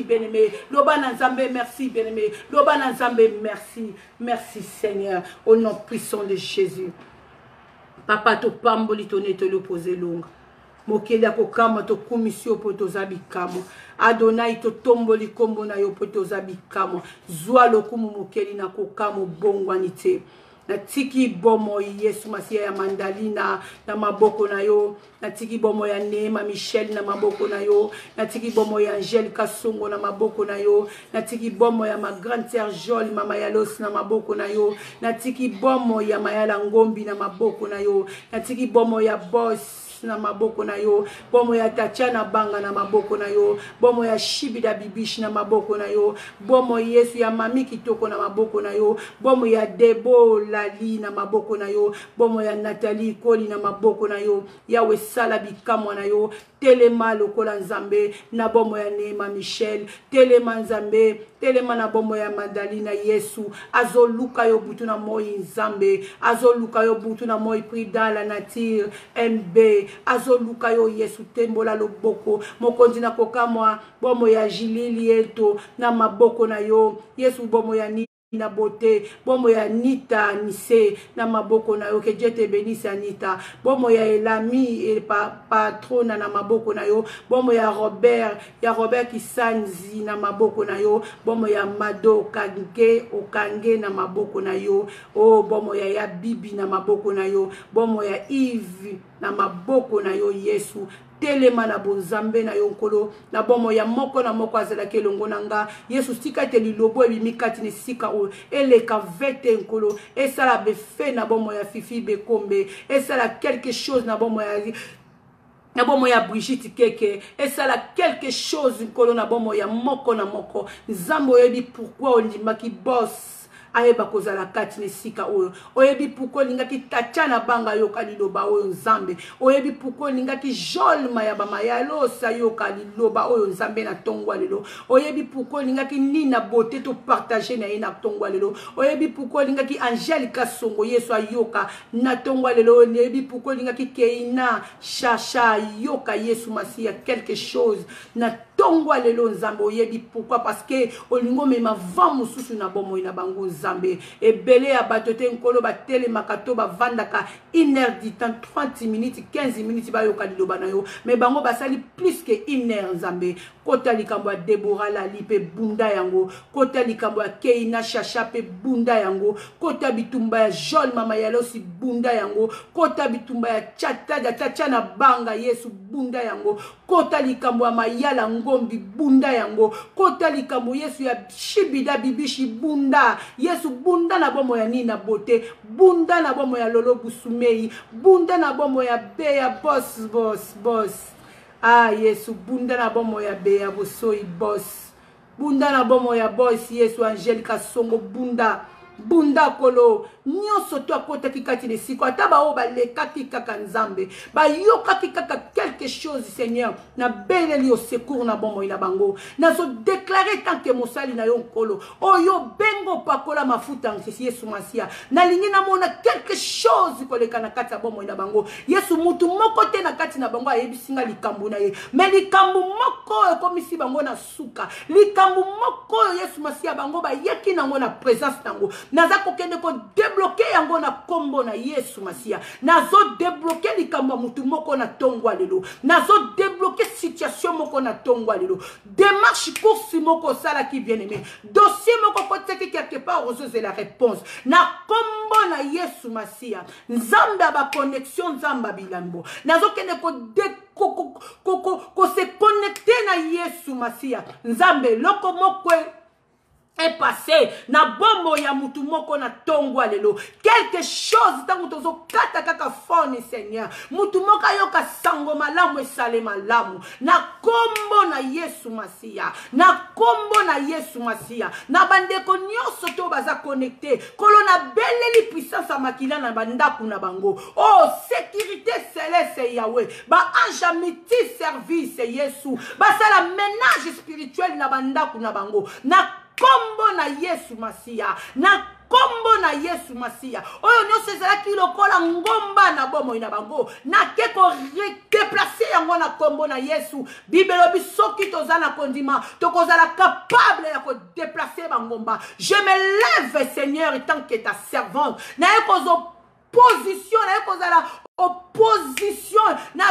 S1: bien-aimé loba na Nzambe merci bien-aimé loba na Nzambe merci Seigneur au nom puissant de Jésus. Papa to pamboli to ne te l'opposé longa mokeli akokama to komisio po to zabikamo Adonai to tomboli kombo na yo po to zabikamo zwa lokumu mokeli na kokamo bongwani te natiki bomo Yesu Masia ya Mandalina na maboko na yo, natiki bomo ya Neema Michel na maboko na yo, natiki bomo ya Angel Kasongo na maboko na yo, natiki bomo ya ma grande sœur Jolie mama ya Los na maboko na yo, natiki bomo ya Mayala Ngombi na maboko na yo, natiki bomo ya Boss na maboko na yo, bomo ya Tatiana Banga na maboko na yo, bomo ya Shibida Bibish na maboko na yo, bomo Yesu ya Mami Kitoko na maboko na yo, bomo ya Debo Lali na maboko na yo, bomo ya Nathalie Koli na maboko na yo, yawe sala bikamwa na yo, telema lokola Nzambe na bomo ya Neema Michel, telema Nzambe, telema na bomo ya Madalina Yesu, azoluka yo butu na moi Nzambe, azoluka yo butu na moi Prida la Nature MB, azoluka yo Yesu tembola loboko, mokonzi na kokamwa, bomo ya Jilili eto na maboko na yo, Yesu bomo ya na beauté, bomo ya Nita Nise na maboko na yo, que Dieu te bénisse Anita, bomo ya Elami et patrona na maboko na yo, bomo ya Robert Kisanzi na maboko na yo, bomo ya Mado Okange na maboko na yo, oh bomo ya Bibi na maboko na yo, bomo ya Yves na maboko na yo Yesu, telema na bonzambe na yonkolo na bomo ya moko na moko azala ke longo nanga Yesu sika te lilobo ebimikati ne sika o eleka vete nkolo esala befe na bomo ya Fifi Bekombe esala quelque chose na bomo ya Brigitte Keke esala quelque chose nkolo na bomo ya moko na moko Nzambo yebi pourquoi ondimaki boss ayeba kozala kati nesika oyo oyebi pourquoi lingaki Tatiana Banga yoka liloba oyo Nzambe oyebi pourquoi lingaki Jolma ya Bamayalosa yoka liloba oyo Nzambe na tongwa lelo oyebi pourquoi lingaki Nina Beauté to partager na ina tongwa lelo oyebi pourquoi lingaki Angel Kasongo Yesu ayoka na tongwa lelo oyebi pourquoi lingaki Keina Chacha yoka Yesu Masia quelque chose na tongwa lelo Nzambe oyebi pourquoi parce que olingo mema va mususu na bomo ina bango Nzambe ebele ya batote nkolo batele makato bavandaka 1 heure du temps 30 minutes 15 minutes bayoka liloba na yo mais bango basali plus que 1 heure Nzambe kota likambo ya Deborah Lali pe bunda yango kota likambo ya Keina Chacha pe bunda yango kota bitumba ya Jol mama yalosi bunda yango kota bitumba ya Tatiana Banga Yesu bunda yango kota likambo ya Mayala Ngombi bunda yango kota likambo Yesu ya Shibida Bibishi bunda Yesu bunda na bomo ya Nina Beauté bunda na bomo ya Lolo Busumei bunda na bomo ya Bea boss ah Yesu bunda na bomo ya Bea Bosoi boss bunda na bomo ya boss Yesu Angel Kasongo bunda kolo nyonso to akota kikati ne siko ataba o balekaki kaka Nzambe ba yokaki kaka quelque chose Seigneur na beleli au secours na bomo ina bango na so déclarer tant que mosali na yo nkolo oyo bengo pakola mafuta ngisi Yesu Masia na lingi na mona quelque chose koleka na kati ya bomo ina bango Yesu mutu moko te na kati na bango ayebisinga likambo na ye mais likambo moko ekomisi bango na suka likambo moko Yesu Masia bango ba yeki nango na présence nango naza kokende ko débloquer yango na kombo na Yesu Masia nazo débloquer likambo mutu moko na tongwa lelo nazo débloquer situation moko na tongwa lelo démarche course moko sala qui bien aimé dossier moko koteki quelque part aux la réponse na kombo na Yesu Masia Nzambe ba connexion Nzamba bilambo nazo kende ko se connecter na Yesu Masia Nzambe loko moko est passé na bombo ya mutu moko na tongwa lelo quelque chose tango tozo kata kaka fone Seigneur mutu moko yoka sango malamu esale malamu na kombo na Yesu Masia na kombo na Yesu Masia na bandeko nyonso to baza connecté kolona beleli puissance makila na bandaku na bango oh sécurité céleste Yahweh ba ange miti service Yesu ba sala ménage spirituel na bandaku na bango na kombo na Yesu Masia na kombo na Yesu Masia oyo nyonso ezalaki lokola ngomba na bomo ina bango na ke ko déplacer yango na kombo na Yesu bibelo bisoki tozana kondima tokozala capable ya ko déplacer bangomba je me lève Seigneur tant que ta servante na ekozo position na ekozala opposition na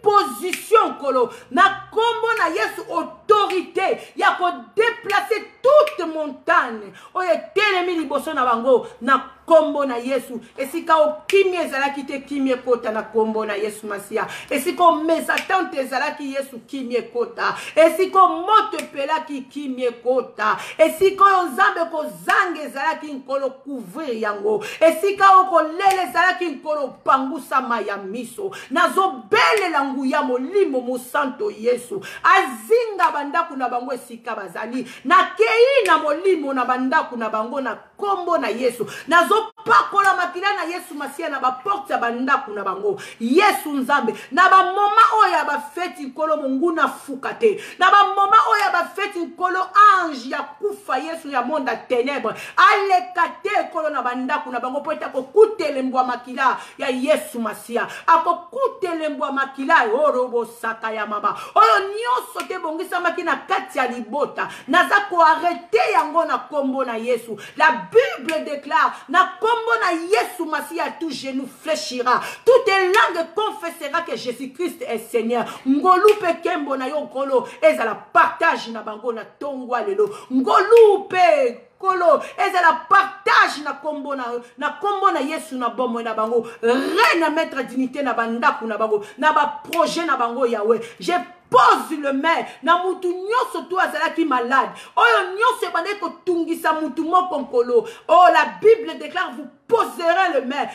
S1: position kolo na kombo na Yesu autorité ya ko déplacer toute montagne oye telemi liboso na bango na kombo na Yesu. Esika o kimi ezalaki te kimi ekota na kombo na Yesu Masia. Esika o mesatante ezalaki Yesu kimi ekota. Esika o moto epelaki kimi ekota. Esika o nzambe ko zange ezalaki nkolo couvrir yango. Esika o kolele ezalaki nkolo pangusa maya miso. Nazo bele la nguya molimo mosanto Yesu. Azinga bandaku na bango esika bazali. Na kei na molimo na bandaku na bango na kombo na Yesu. Nazo pakola makila na Yesu Masia na ba porte ya bandaku na bango. Yesu nzambe. Na ba moma oya ba feti nkolo mungu na fukate. Na ba moma oya ba feti nkolo ange ya kufa Yesu ya monda ténèbre. Alekate kolo na bandaku na bango poeta ko kutele mbwa makila ya Yesu Masia. Ako kutele mbwa makila orobo saka ya mama. Oyo nyonso te bongisa makina kati ya libota. Naza ko arrêter yango na kombo na Yesu. La Bible déclare na kombo na Yesu Masia tout genou fléchira. Toute langue confessera que Jésus-Christ est Seigneur. Ngolupe kembo na yo kolo ezala partage na bango na tongwa lelo. Ngolupe kolo ezala partage na kombo na Yesu na bomo na bango. Reine maître dignité na bandaku na bango. Na ba projet na bango Yahweh. Je pose le main na mutu nyoso tu azalaki malade. Oyo nyoso bande ko tungisa mutu moko nkolo. Oh, la Bible déclare vous poserez le main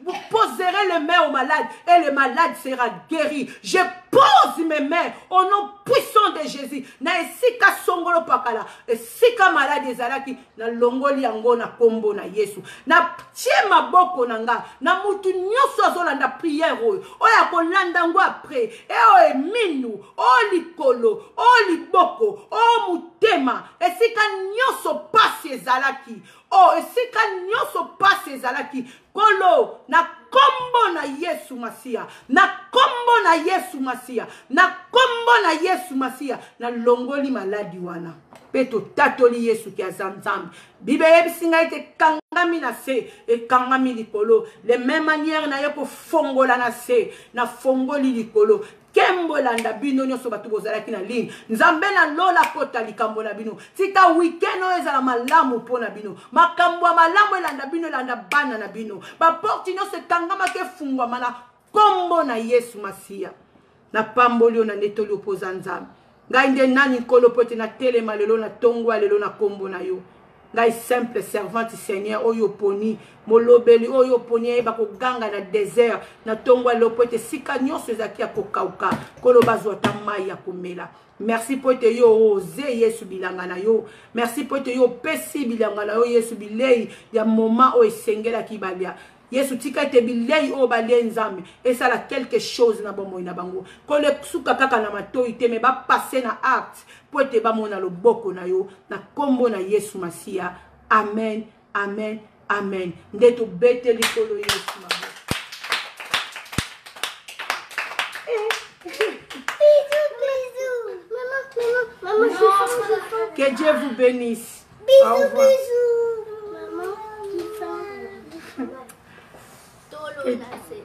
S1: vous poserez les mains aux malades et le malade sera guéri. Je pose mes mains au nom puissant de Jésus. Na esika songolo pakala, esika malade ezalaki na longoli yango na kombo na Yesu. Na tie maboko nanga na mutu nyoso azolanda prière oyo. Oya kolanda ngo après. E o eminu, o likolo, o liboko, o mutema. Esika nyoso pasi ezalaki. Oh, esika nyoso pasi ezalaki. Kolo na kombo na Yesu Masia. Na kombo na Yesu Masia. Na kombo na Yesu Masia. Na longoli maladi wana. Peto tatoli Yesu ki azamzam. Bibe yebisinga ite kangami na se. E kangami likolo. Les mêmes manières na yoko fongola na se. Na fongoli likolo. Kembo landa bino nyoso batu bozalaki na ligne. Nzambe na lola kota likambo na bino. Tika weekend o ezala malamu pona bino. Makambo ya malamu elanda bino elanda bana na bino. Ba porti nyoso kangama ke fungwa mana kombo na Yesu Masia. Na pambolio na netoli opoza nzambe. Ngai nde nani kolo pote na telema lelo na tongwa lelo na kombo na yo. Ngai simple servante Seigneur oyo poni molobeli oyo poni ba ko ganga na désert na tongwa lopote sika nyonso ezaki ya kokauka kolo bazwa tamai ya komela. Merci pour te yo oze Yesu bilanga na yo. Merci pour te yo pesi bilanga na yo Yesu bilei ya moment o esengela ki balia. Yesu tika te bilei o balie nzambe esala quelque chose na bomo ina bango kole suka kaka na matoi te me ba passer na acte po te ba mona loboko na yo na kombo na Yesu Masia. Amen, amen, amen. Ndeto bete likolo Yesu mabo.
S2: Bisous. Maman,
S1: Que Dieu vous bénisse.
S2: Bisous. Maman,
S3: Todo nace.